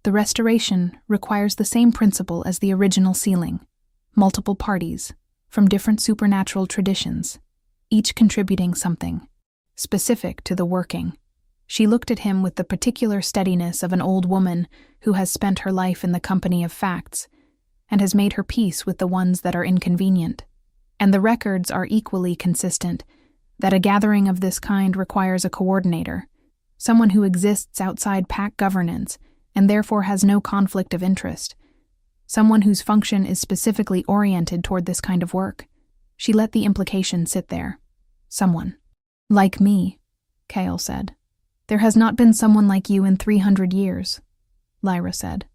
A: The restoration requires the same principle as the original sealing: multiple parties, from different supernatural traditions, each contributing something specific to the working." She looked at him with the particular steadiness of an old woman who has spent her life in the company of facts and has made her peace with the ones that are inconvenient. And the records are equally consistent that a gathering of this kind requires a coordinator, someone who exists outside pack governance and therefore has no conflict of interest, someone whose function is specifically oriented toward this kind of work. She let the implication sit there. Someone. "Like me," Kale said. "There has not been someone like you in 300 years, Lyra said.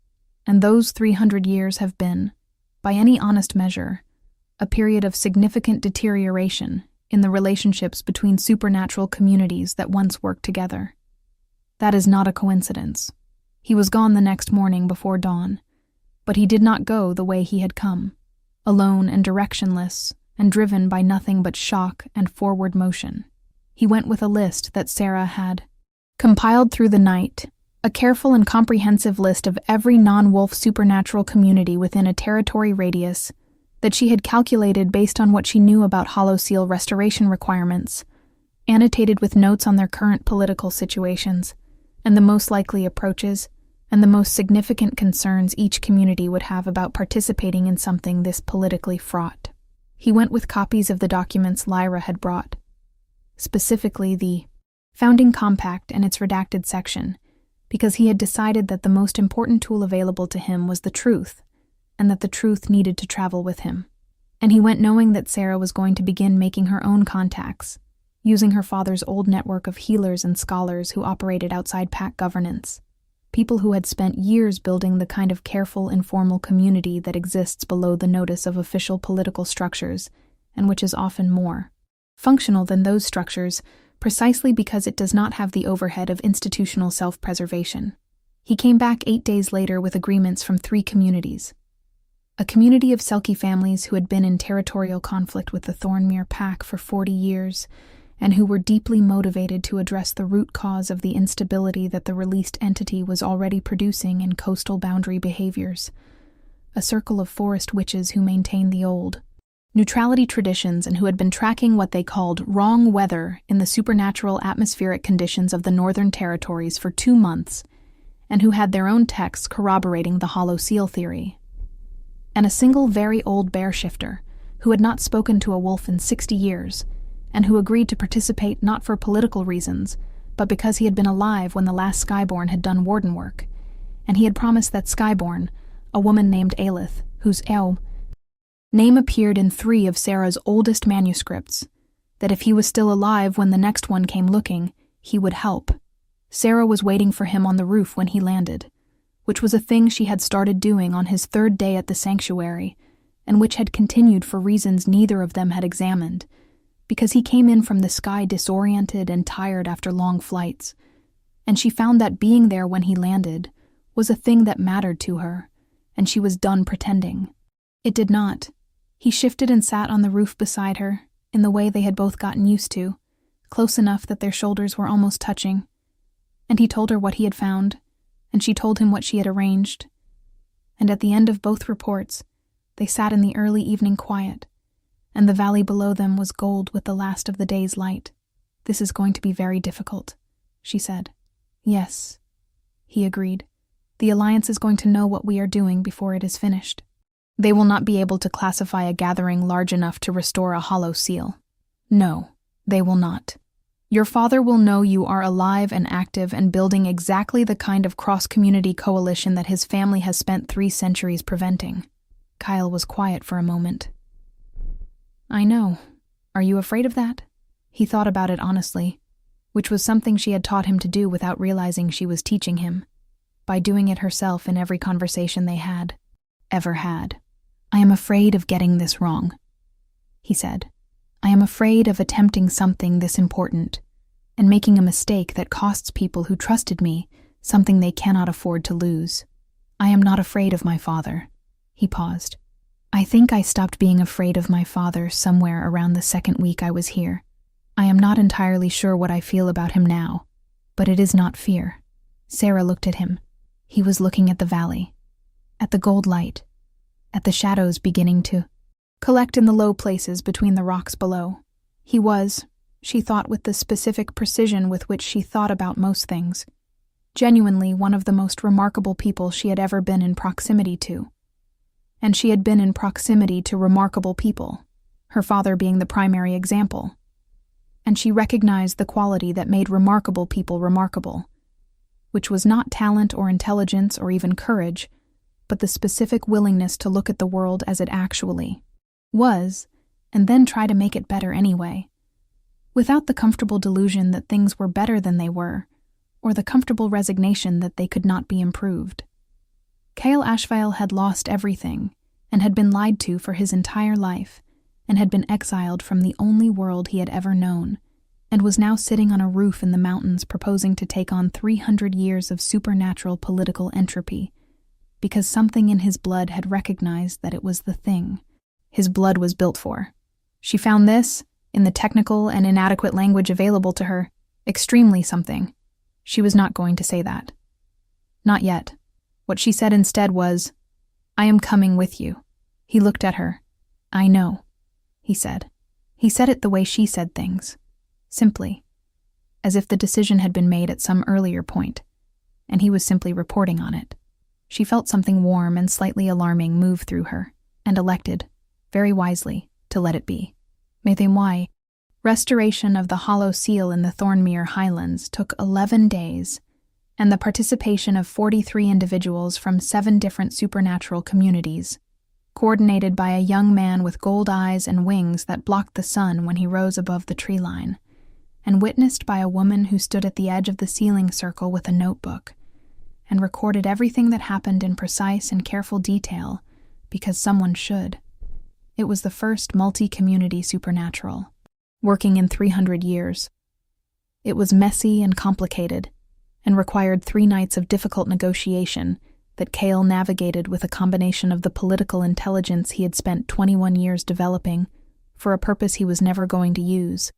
A: "And those 300 years have been, by any honest measure, a period of significant deterioration in the relationships between supernatural communities that once worked together. That is not a coincidence." He was gone the next morning before dawn, but he did not go the way he had come, alone and directionless and driven by nothing but shock and forward motion. He went with a list that Sarah had compiled through the night, a careful and comprehensive list of every non-wolf supernatural community within a territory radius that she had calculated based on what she knew about hollow seal restoration requirements, annotated with notes on their current political situations and the most likely approaches and the most significant concerns each community would have about participating in something this politically fraught. He went with copies of the documents Lyra had brought, specifically the Founding Compact and its redacted section, because he had decided that the most important tool available to him was the truth, and that the truth needed to travel with him. And he went knowing that Sarah was going to begin making her own contacts, using her father's old network of healers and scholars who operated outside pack governance, people who had spent years building the kind of careful, informal community that exists below the notice of official political structures, and which is often more functional than those structures, precisely because it does not have the overhead of institutional self-preservation. He came back 8 days later with agreements from 3 communities. A community of Selkie families who had been in territorial conflict with the Thornmere Pack for 40 years, and who were deeply motivated to address the root cause of the instability that the released entity was already producing in coastal boundary behaviors. A circle of forest witches who maintained the old neutrality traditions and who had been tracking what they called wrong weather in the supernatural atmospheric conditions of the Northern Territories for 2 months, and who had their own texts corroborating the hollow seal theory. And a single very old bear shifter, who had not spoken to a wolf in 60 years, and who agreed to participate not for political reasons, but because he had been alive when the last Skyborn had done warden work, and he had promised that Skyborn, a woman named Aelith, whose name appeared in 3 of Sarah's oldest manuscripts, that if he was still alive when the next one came looking, he would help. Sarah was waiting for him on the roof when he landed, which was a thing she had started doing on his 3rd day at the sanctuary, and which had continued for reasons neither of them had examined, because he came in from the sky disoriented and tired after long flights, and she found that being there when he landed was a thing that mattered to her, and she was done pretending. It did not. He shifted and sat on the roof beside her, in the way they had both gotten used to, close enough that their shoulders were almost touching, and he told her what he had found, and she told him what she had arranged, and at the end of both reports, they sat in the early evening quiet, and the valley below them was gold with the last of the day's light. "This is going to be very difficult," she said. "Yes," he agreed. "The Alliance is going to know what we are doing before it is finished. They will not be able to classify a gathering large enough to restore a hollow seal. No, they will not. Your father will know you are alive and active and building exactly the kind of cross-community coalition that his family has spent 3 centuries preventing." Kyle was quiet for a moment. "I know. Are you afraid of that?" He thought about it honestly, which was something she had taught him to do without realizing she was teaching him, by doing it herself in every conversation they had, ever had. "I am afraid of getting this wrong," he said. "I am afraid of attempting something this important, and making a mistake that costs people who trusted me something they cannot afford to lose. I am not afraid of my father." He paused. "I think I stopped being afraid of my father somewhere around the 2nd week I was here. I am not entirely sure what I feel about him now, but it is not fear." Sarah looked at him. He was looking at the valley, at the gold light, at the shadows beginning to collect in the low places between the rocks below. He was, she thought with the specific precision with which she thought about most things, genuinely one of the most remarkable people she had ever been in proximity to. And she had been in proximity to remarkable people, her father being the primary example. And she recognized the quality that made remarkable people remarkable, which was not talent or intelligence or even courage, but the specific willingness to look at the world as it actually was, and then try to make it better anyway, without the comfortable delusion that things were better than they were, or the comfortable resignation that they could not be improved. Cale Ashvale had lost everything, and had been lied to for his entire life, and had been exiled from the only world he had ever known, and was now sitting on a roof in the mountains proposing to take on 300 years of supernatural political entropy, because something in his blood had recognized that it was the thing his blood was built for. She found this, in the technical and inadequate language available to her, extremely something. She was not going to say that. Not yet. What she said instead was, "I am coming with you." He looked at her. "I know," he said. He said it the way she said things, simply, as if the decision had been made at some earlier point, and he was simply reporting on it. She felt something warm and slightly alarming move through her, and elected, very wisely, to let it be. Why? Restoration of the hollow seal in the Thornmere Highlands took 11 days, and the participation of 43 individuals from 7 different supernatural communities, coordinated by a young man with gold eyes and wings that blocked the sun when he rose above the tree line, and witnessed by a woman who stood at the edge of the ceiling circle with a notebook, and recorded everything that happened in precise and careful detail, because someone should. It was the first multi-community supernatural, working in 300 years. It was messy and complicated, and required 3 nights of difficult negotiation that Cale navigated with a combination of the political intelligence he had spent 21 years developing for a purpose he was never going to use,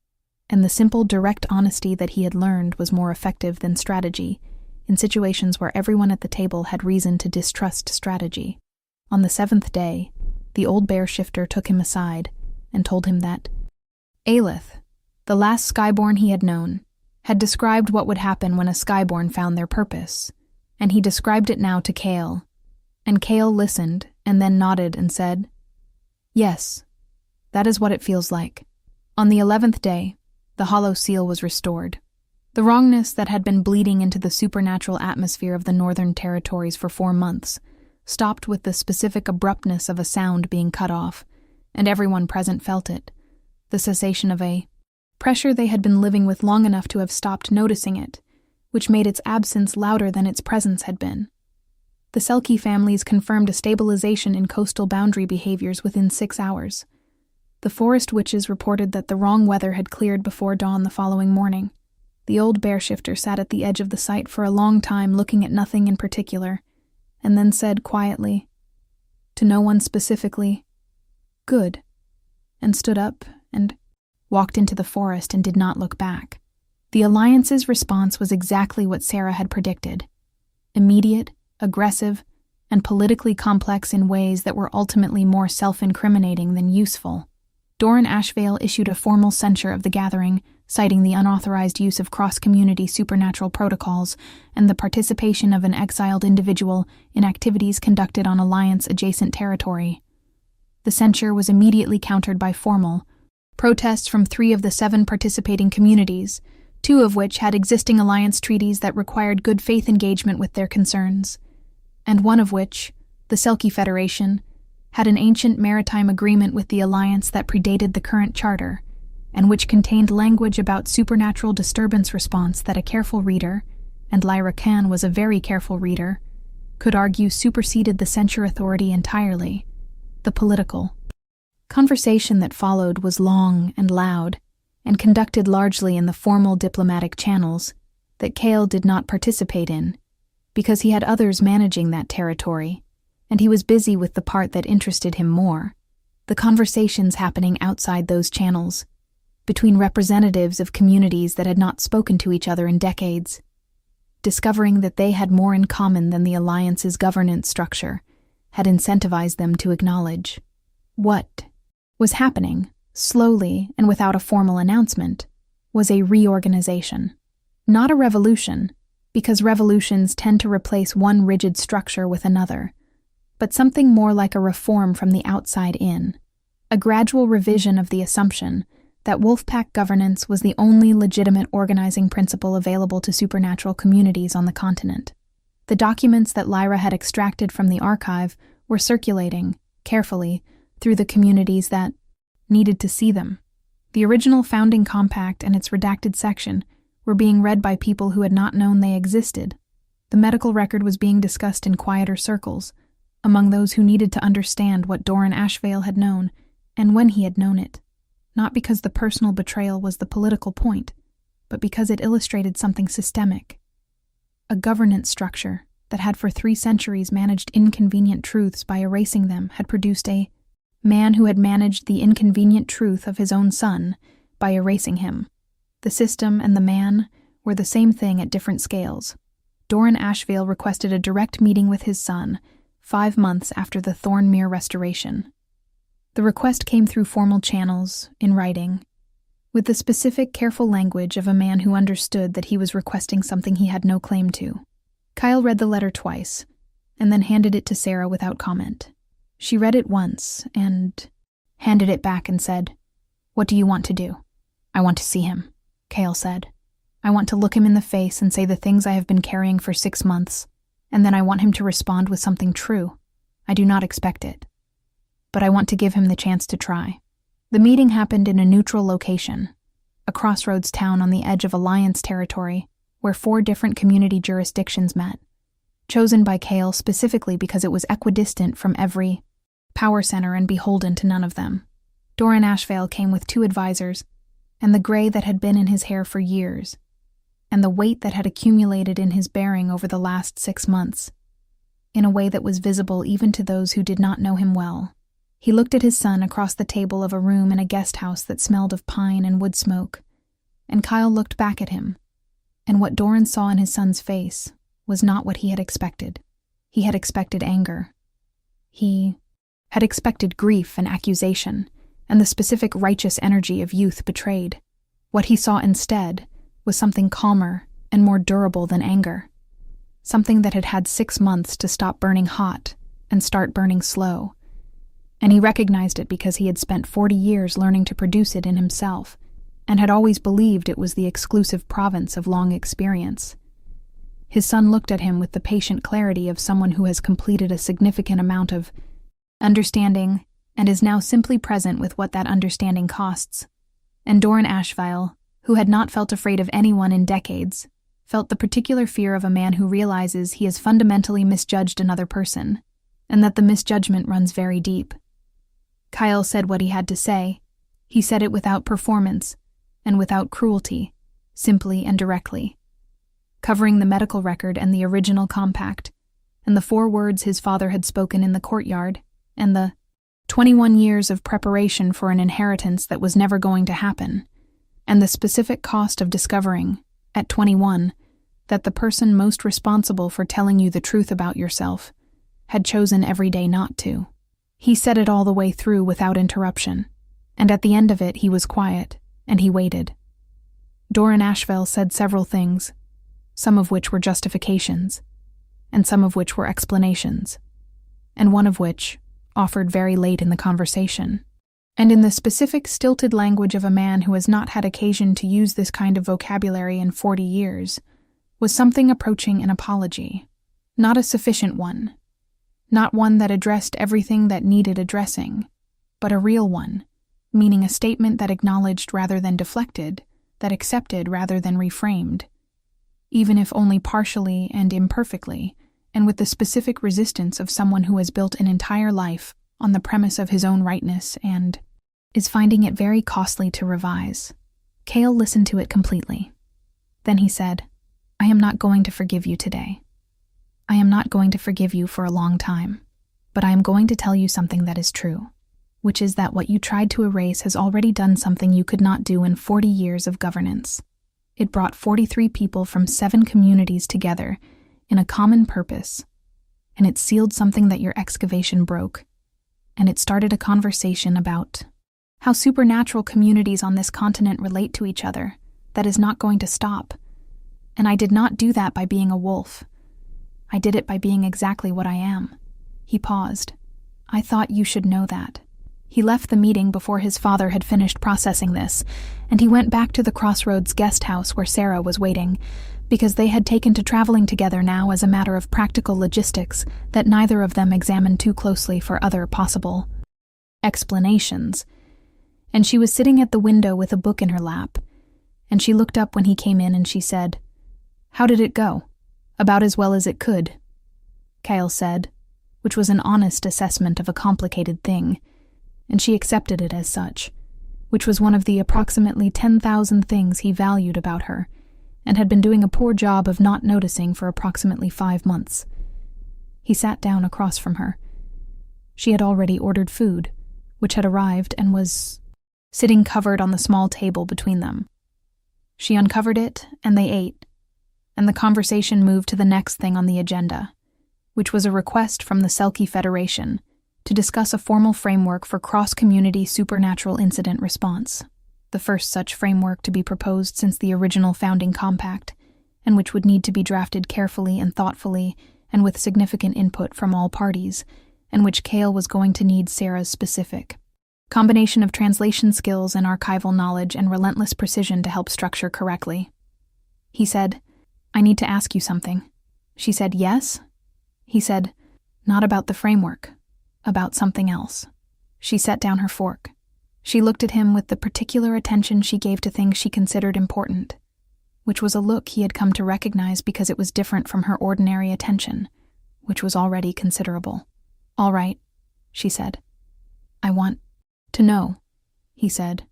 A: and the simple, direct honesty that he had learned was more effective than strategy in situations where everyone at the table had reason to distrust strategy. On the 7th day, the old bear shifter took him aside and told him that Aelith, the last Skyborn he had known, had described what would happen when a Skyborn found their purpose, and he described it now to Cale, and Cale listened and then nodded and said, "Yes, that is what it feels like." On the 11th day, the hollow seal was restored. The wrongness that had been bleeding into the supernatural atmosphere of the Northern Territories for 4 months stopped with the specific abruptness of a sound being cut off, and everyone present felt it, the cessation of a pressure they had been living with long enough to have stopped noticing it, which made its absence louder than its presence had been. The Selkie families confirmed a stabilization in coastal boundary behaviors within 6 hours. The forest witches reported that the wrong weather had cleared before dawn the following morning. The old bear shifter sat at the edge of the site for a long time looking at nothing in particular, and then said quietly, to no one specifically, "Good," and stood up and walked into the forest and did not look back. The Alliance's response was exactly what Sarah had predicted: immediate, aggressive, and politically complex in ways that were ultimately more self-incriminating than useful. Doran Ashvale issued a formal censure of the gathering, citing the unauthorized use of cross-community supernatural protocols and the participation of an exiled individual in activities conducted on Alliance-adjacent territory. The censure was immediately countered by formal protests from 3 of the 7 participating communities, 2 of which had existing Alliance treaties that required good faith engagement with their concerns, and 1 of which, the Selkie Federation, had an ancient maritime agreement with the Alliance that predated the current charter, and which contained language about supernatural disturbance response that a careful reader, and Lyra Khan was a very careful reader, could argue superseded the censure authority entirely. The political conversation that followed was long and loud, and conducted largely in the formal diplomatic channels that Kale did not participate in, because he had others managing that territory, and he was busy with the part that interested him more: the conversations happening outside those channels, between representatives of communities that had not spoken to each other in decades, discovering that they had more in common than the Alliance's governance structure had incentivized them to acknowledge. What was happening, slowly and without a formal announcement, was a reorganization. Not a revolution, because revolutions tend to replace one rigid structure with another, but something more like a reform from the outside in, a gradual revision of the assumption that Wolfpack governance was the only legitimate organizing principle available to supernatural communities on the continent. The documents that Lyra had extracted from the archive were circulating, carefully, through the communities that needed to see them. The original founding compact and its redacted section were being read by people who had not known they existed. The medical record was being discussed in quieter circles, among those who needed to understand what Doran Ashvale had known and when he had known it, not because the personal betrayal was the political point, but because it illustrated something systemic. A governance structure that had for 3 centuries managed inconvenient truths by erasing them had produced a man who had managed the inconvenient truth of his own son by erasing him. The system and the man were the same thing at different scales. Doran Ashvale requested a direct meeting with his son 5 months after the Thornmere restoration. The request came through formal channels, in writing, with the specific, careful language of a man who understood that he was requesting something he had no claim to. Kyle read the letter twice, and then handed it to Sarah without comment. She read it once, and handed it back and said, "What do you want to do?" "I want to see him," Kale said. "I want to look him in the face and say the things I have been carrying for 6 months, and then I want him to respond with something true. I do not expect it, but I want to give him the chance to try." The meeting happened in a neutral location, a crossroads town on the edge of Alliance territory, where 4 different community jurisdictions met, chosen by Kale specifically because it was equidistant from every power center and beholden to none of them. Doran Ashvale came with 2 advisors, and the gray that had been in his hair for years, and the weight that had accumulated in his bearing over the last 6 months, in a way that was visible even to those who did not know him well. He looked at his son across the table of a room in a guest house that smelled of pine and wood smoke, and Kyle looked back at him, and what Doran saw in his son's face was not what he had expected. He had expected anger. He had expected grief and accusation, and the specific righteous energy of youth betrayed. What he saw instead was something calmer and more durable than anger, something that had had 6 months to stop burning hot and start burning slow. And he recognized it because he had spent 40 years learning to produce it in himself, and had always believed it was the exclusive province of long experience. His son looked at him with the patient clarity of someone who has completed a significant amount of understanding and is now simply present with what that understanding costs. And Doran Ashvale, who had not felt afraid of anyone in decades, felt the particular fear of a man who realizes he has fundamentally misjudged another person, and that the misjudgment runs very deep. Kyle said what he had to say, He said it without performance and without cruelty, simply and directly, covering the medical record and the original compact, and the 4 words his father had spoken in the courtyard, and the 21 years of preparation for an inheritance that was never going to happen, and the specific cost of discovering, at 21, that the person most responsible for telling you the truth about yourself had chosen every day not to. He said it all the way through without interruption, and at the end of it he was quiet, and he waited. Doran Ashville said several things, some of which were justifications, and some of which were explanations, and one of which, offered very late in the conversation, and in the specific stilted language of a man who has not had occasion to use this kind of vocabulary in 40 years, was something approaching an apology, not a sufficient one, not one that addressed everything that needed addressing, but a real one, meaning a statement that acknowledged rather than deflected, that accepted rather than reframed, even if only partially and imperfectly, and with the specific resistance of someone who has built an entire life on the premise of his own rightness and is finding it very costly to revise. Cale listened to it completely. Then he said, "I am not going to forgive you today. I am not going to forgive you for a long time, but I am going to tell you something that is true, which is that what you tried to erase has already done something you could not do in 40 years of governance. It brought 43 people from 7 communities together in a common purpose, and it sealed something that your excavation broke, and it started a conversation about how supernatural communities on this continent relate to each other that is not going to stop. And I did not do that by being a wolf. I did it by being exactly what I am." He paused. "I thought you should know that." He left the meeting before his father had finished processing this, and he went back to the Crossroads guest house where Sarah was waiting, because they had taken to traveling together now as a matter of practical logistics that neither of them examined too closely for other possible explanations. And she was sitting at the window with a book in her lap, and she looked up when he came in and she said, "How did it go?" "About as well as it could," Cale said, which was an honest assessment of a complicated thing, and she accepted it as such, which was one of the approximately 10,000 things he valued about her, and had been doing a poor job of not noticing for approximately 5 months. He sat down across from her. She had already ordered food, which had arrived and was sitting covered on the small table between them. She uncovered it, and they ate, and the conversation moved to the next thing on the agenda, which was a request from the Selkie Federation to discuss a formal framework for cross-community supernatural incident response, the first such framework to be proposed since the original founding compact, and which would need to be drafted carefully and thoughtfully and with significant input from all parties, and which Cale was going to need Sarah's specific combination of translation skills and archival knowledge and relentless precision to help structure correctly. He said, "I need to ask you something." She said, "Yes?" He said, "Not about the framework, about something else." She set down her fork. She looked at him with the particular attention she gave to things she considered important, which was a look he had come to recognize because it was different from her ordinary attention, which was already considerable. "All right," she said. "I want to know," he said,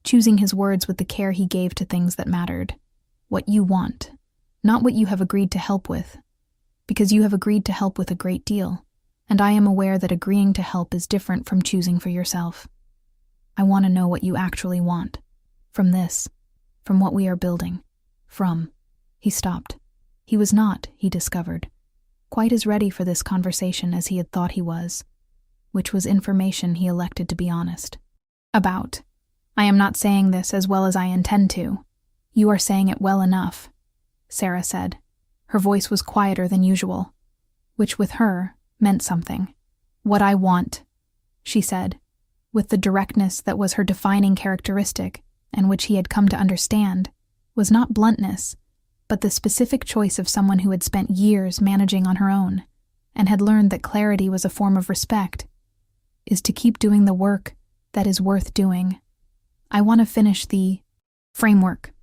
A: choosing his words with the care he gave to things that mattered. "What you want, not what you have agreed to help with, because you have agreed to help with a great deal, and I am aware that agreeing to help is different from choosing for yourself. I want to know what you actually want. From this, from what we are building, from..." He stopped. He was not, he discovered, quite as ready for this conversation as he had thought he was, which was information he elected to be honest about. "I am not saying this as well as I intend to. You are saying it well enough," Sarah said. Her voice was quieter than usual, which with her meant something. "What I want," she said, with the directness that was her defining characteristic and which he had come to understand, was not bluntness, but the specific choice of someone who had spent years managing on her own and had learned that clarity was a form of respect, is to keep doing the work that is worth doing. "I want to finish the framework.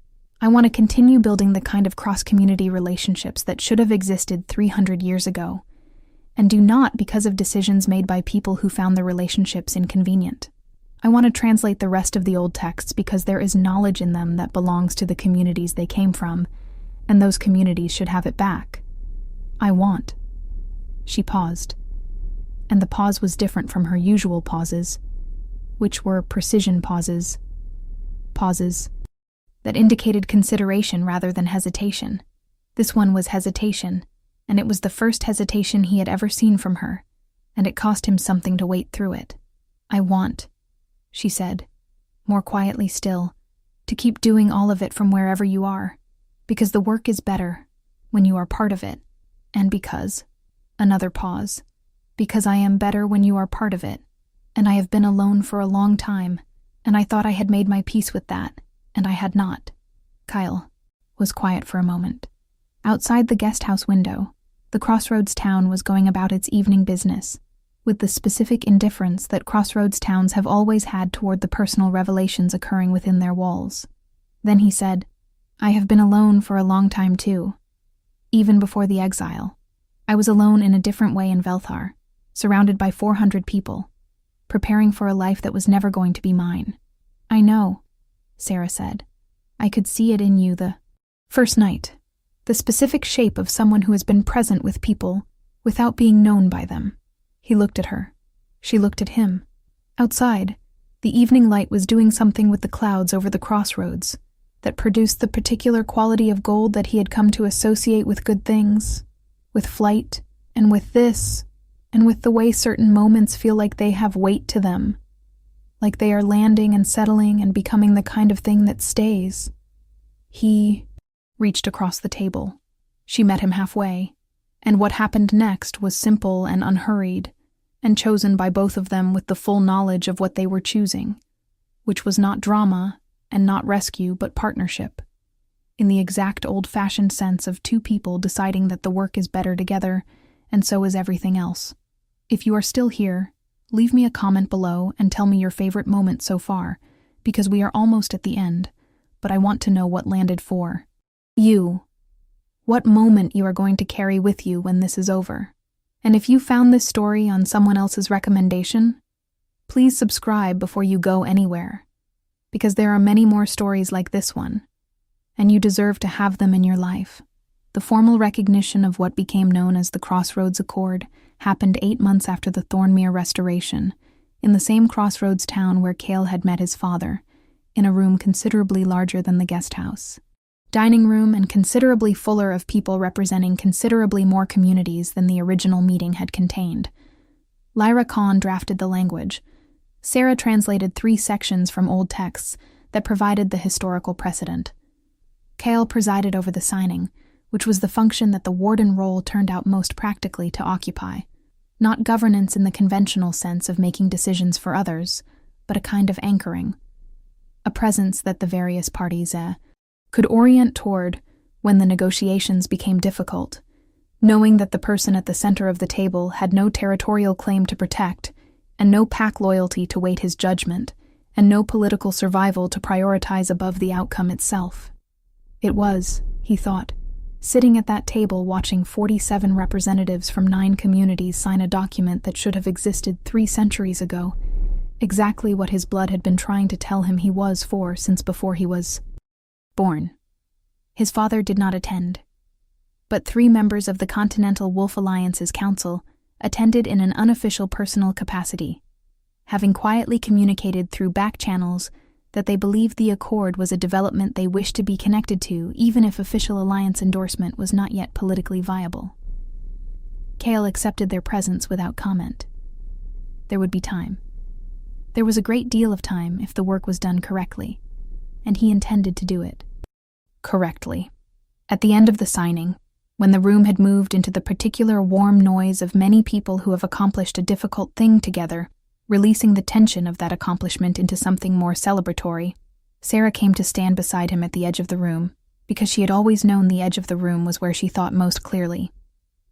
A: I want to continue building the kind of cross-community relationships that should have existed 300 years ago, and do not because of decisions made by people who found the relationships inconvenient. I want to translate the rest of the old texts because there is knowledge in them that belongs to the communities they came from, and those communities should have it back. I want." She paused, and the pause was different from her usual pauses, which were precision pauses. Pauses that indicated consideration rather than hesitation. This one was hesitation, and it was the first hesitation he had ever seen from her, and it cost him something to wait through it. "I want," she said, more quietly still, "to keep doing all of it from wherever you are, because the work is better when you are part of it, and because," another pause, "because I am better when you are part of it, and I have been alone for a long time, and I thought I had made my peace with that, and I had not." Kyle was quiet for a moment. Outside the guest house window, the Crossroads town was going about its evening business, with the specific indifference that Crossroads towns have always had toward the personal revelations occurring within their walls. Then he said, "I have been alone for a long time too. Even before the exile, I was alone in a different way in Velthar, surrounded by 400 people, preparing for a life that was never going to be mine." "I know," Sarah said. "I could see it in you the first night, the specific shape of someone who has been present with people without being known by them." He looked at her. She looked at him. Outside, the evening light was doing something with the clouds over the crossroads that produced the particular quality of gold that he had come to associate with good things, with flight, and with this, and with the way certain moments feel like they have weight to them, like they are landing and settling and becoming the kind of thing that stays. He reached across the table. She met him halfway, and what happened next was simple and unhurried, and chosen by both of them with the full knowledge of what they were choosing, which was not drama and not rescue but partnership, in the exact old-fashioned sense of two people deciding that the work is better together, and so is everything else. If you are still here, leave me a comment below and tell me your favorite moment so far, because we are almost at the end, but I want to know what landed for you. What moment you are going to carry with you when this is over. And if you found this story on someone else's recommendation, please subscribe before you go anywhere, because there are many more stories like this one, and you deserve to have them in your life. The formal recognition of what became known as the Crossroads Accord happened 8 months after the Thornmere restoration, in the same Crossroads town where Cale had met his father, in a room considerably larger than the guest house. Dining room and considerably fuller of people representing considerably more communities than the original meeting had contained. Lyra Khan drafted the language. Sarah translated 3 sections from old texts that provided the historical precedent. Cale presided over the signing, which was the function that the warden role turned out most practically to occupy. Not governance in the conventional sense of making decisions for others, but a kind of anchoring. A presence that the various parties could orient toward when the negotiations became difficult, knowing that the person at the center of the table had no territorial claim to protect, and no pack loyalty to weight his judgment, and no political survival to prioritize above the outcome itself. It was, he thought, sitting at that table watching 47 representatives from 9 communities sign a document that should have existed 3 centuries ago, exactly what his blood had been trying to tell him he was for since before he was born. His father did not attend, but 3 members of the Continental Wolf Alliance's council attended in an unofficial personal capacity, having quietly communicated through back channels that they believed the Accord was a development they wished to be connected to even if official alliance endorsement was not yet politically viable. Cale accepted their presence without comment. There would be time. There was a great deal of time if the work was done correctly, and he intended to do it correctly. At the end of the signing, when the room had moved into the particular warm noise of many people who have accomplished a difficult thing together, releasing the tension of that accomplishment into something more celebratory, Sarah came to stand beside him at the edge of the room, because she had always known the edge of the room was where she thought most clearly,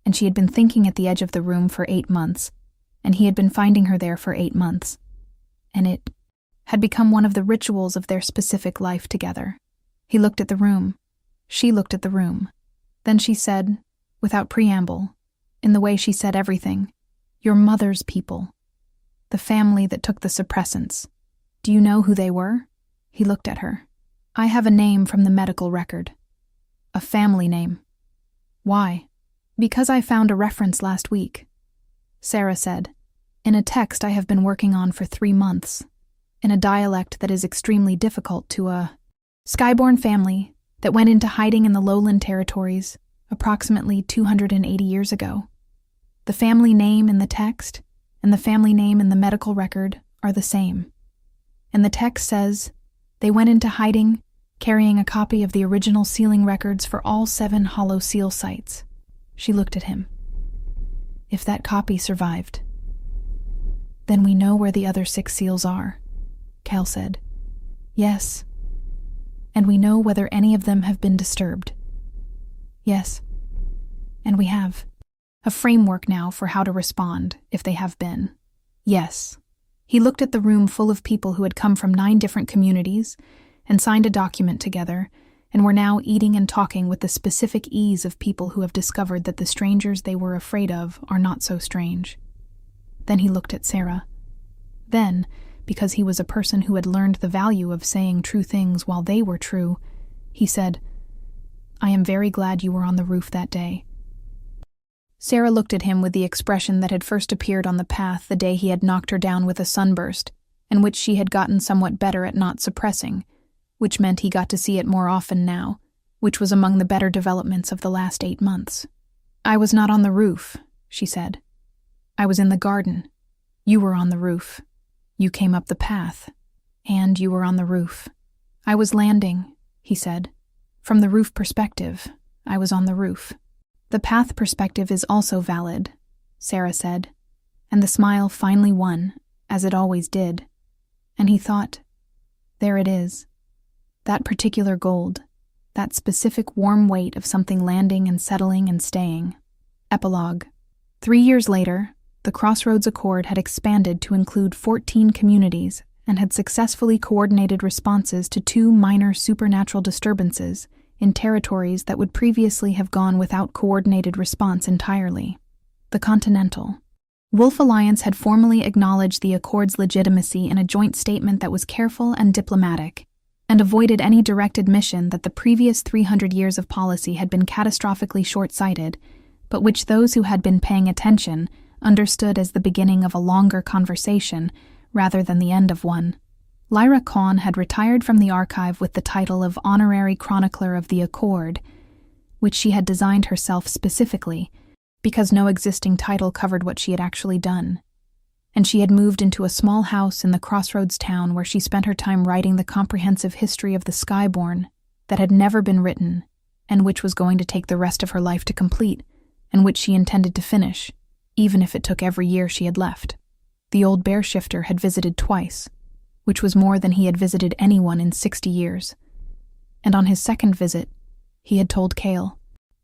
A: and she had been thinking at the edge of the room for 8 months, and he had been finding her there for 8 months, and it had become one of the rituals of their specific life together. He looked at the room. She looked at the room. Then she said, without preamble, in the way she said everything, "Your mother's people. The family that took the suppressants. Do you know who they were? He looked at her. I have a name from the medical record. A family name. Why? Because I found a reference last week. Sarah said, in a text I have been working on for 3 months, in a dialect that is extremely difficult to a skyborn family that went into hiding in the lowland territories approximately 280 years ago. The family name in the text and the family name in the medical record are the same. And the text says they went into hiding carrying a copy of the original sealing records for all 7 hollow seal sites. She looked at him. If that copy survived, then we know where the other 6 seals are, Cal said. Yes. And we know whether any of them have been disturbed. Yes. And we have a framework now for how to respond if they have been. Yes. He looked at the room full of people who had come from 9 different communities and signed a document together and were now eating and talking with the specific ease of people who have discovered that the strangers they were afraid of are not so strange. Then he looked at Sarah. Then, because he was a person who had learned the value of saying true things while they were true, he said, I am very glad you were on the roof that day. Sarah looked at him with the expression that had first appeared on the path the day he had knocked her down with a sunburst, and which she had gotten somewhat better at not suppressing, which meant he got to see it more often now, which was among the better developments of the last 8 months. I was not on the roof, she said. I was in the garden. You were on the roof. You came up the path. And you were on the roof. I was landing, he said. From the roof perspective, I was on the roof. The path perspective is also valid, Sarah said, and the smile finally won, as it always did. And he thought, there it is. That particular gold, that specific warm weight of something landing and settling and staying. Epilogue. 3 years later, the Crossroads Accord had expanded to include 14 communities and had successfully coordinated responses to 2 minor supernatural disturbances in territories that would previously have gone without coordinated response entirely. The Continental. Wolf Alliance had formally acknowledged the Accord's legitimacy in a joint statement that was careful and diplomatic, and avoided any direct admission that the previous 300 years of policy had been catastrophically short-sighted, but which those who had been paying attention understood as the beginning of a longer conversation rather than the end of one. Lyra Kahn had retired from the archive with the title of Honorary Chronicler of the Accord, which she had designed herself specifically, because no existing title covered what she had actually done. And she had moved into a small house in the Crossroads town where she spent her time writing the comprehensive history of the Skyborn that had never been written, and which was going to take the rest of her life to complete, and which she intended to finish, even if it took every year she had left. The old bear shifter had visited twice, which was more than he had visited anyone in 60 years. And on his second visit, he had told Cale,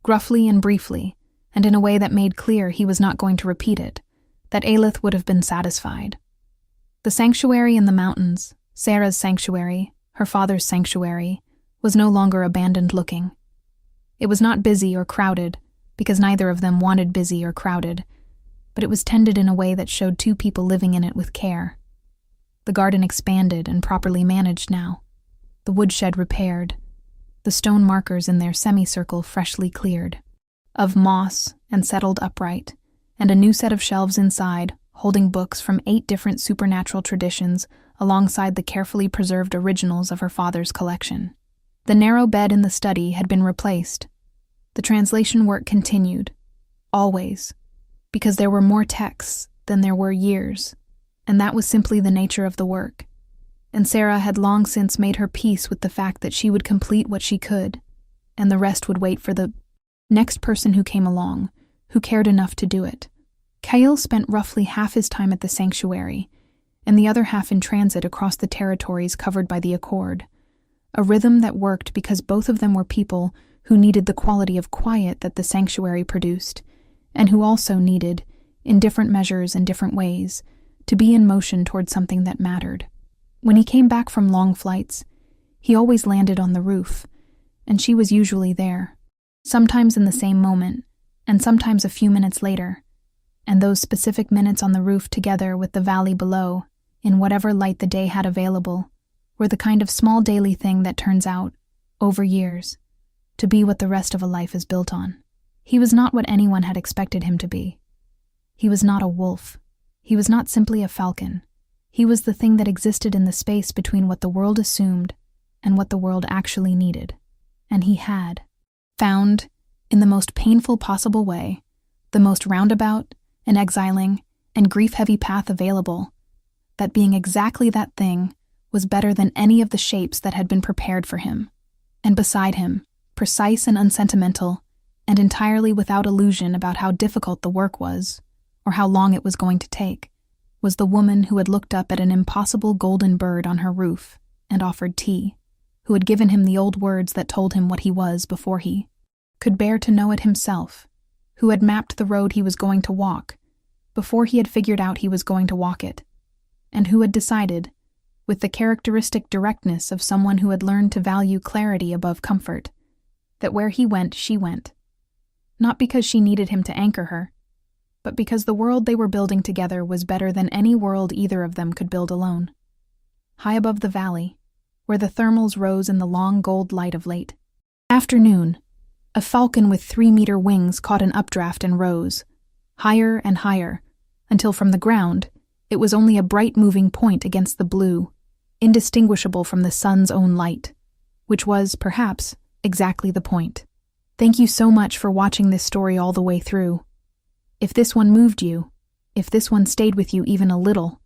A: gruffly and briefly, and in a way that made clear he was not going to repeat it, that Aelith would have been satisfied. The sanctuary in the mountains, Sarah's sanctuary, her father's sanctuary, was no longer abandoned-looking. It was not busy or crowded, because neither of them wanted busy or crowded, but it was tended in a way that showed 2 people living in it with care. The garden expanded and properly managed now, the woodshed repaired, the stone markers in their semicircle freshly cleared, of moss and settled upright, and a new set of shelves inside, holding books from 8 different supernatural traditions alongside the carefully preserved originals of her father's collection. The narrow bed in the study had been replaced. The translation work continued, always, because there were more texts than there were years, and that was simply the nature of the work. And Sarah had long since made her peace with the fact that she would complete what she could, and the rest would wait for the next person who came along, who cared enough to do it. Kyle spent roughly half his time at the sanctuary, and the other half in transit across the territories covered by the Accord, a rhythm that worked because both of them were people who needed the quality of quiet that the sanctuary produced, and who also needed, in different measures and different ways, to be in motion toward something that mattered. When he came back from long flights, he always landed on the roof, and she was usually there, sometimes in the same moment, and sometimes a few minutes later, and those specific minutes on the roof together with the valley below, in whatever light the day had available, were the kind of small daily thing that turns out, over years, to be what the rest of a life is built on. He was not what anyone had expected him to be. He was not a wolf. He was not simply a falcon. He was the thing that existed in the space between what the world assumed and what the world actually needed. And he had found, in the most painful possible way, the most roundabout and exiling and grief-heavy path available, that being exactly that thing was better than any of the shapes that had been prepared for him. And beside him, precise and unsentimental, and entirely without illusion about how difficult the work was, or how long it was going to take, was the woman who had looked up at an impossible golden bird on her roof and offered tea, who had given him the old words that told him what he was before he could bear to know it himself, who had mapped the road he was going to walk before he had figured out he was going to walk it, and who had decided, with the characteristic directness of someone who had learned to value clarity above comfort, that where he went, she went. Not because she needed him to anchor her, but because the world they were building together was better than any world either of them could build alone. High above the valley, where the thermals rose in the long gold light of late afternoon, a falcon with 3-meter wings caught an updraft and rose, higher and higher, until from the ground it was only a bright moving point against the blue, indistinguishable from the sun's own light, which was, perhaps, exactly the point. Thank you so much for watching this story all the way through. If this one moved you, if this one stayed with you even a little,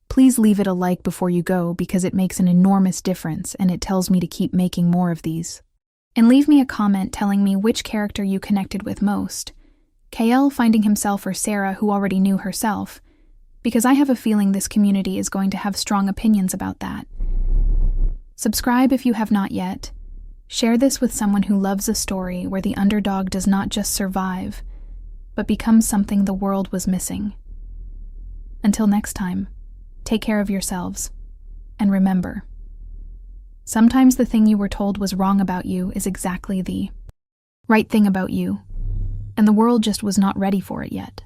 A: please leave it a like before you go because it makes an enormous difference and it tells me to keep making more of these. And leave me a comment telling me which character you connected with most, KL finding himself or Sarah who already knew herself, because I have a feeling this community is going to have strong opinions about that. Subscribe if you have not yet. Share this with someone who loves a story where the underdog does not just survive, but becomes something the world was missing. Until next time, take care of yourselves, and remember, sometimes the thing you were told was wrong about you is exactly the right thing about you, and the world just was not ready for it yet.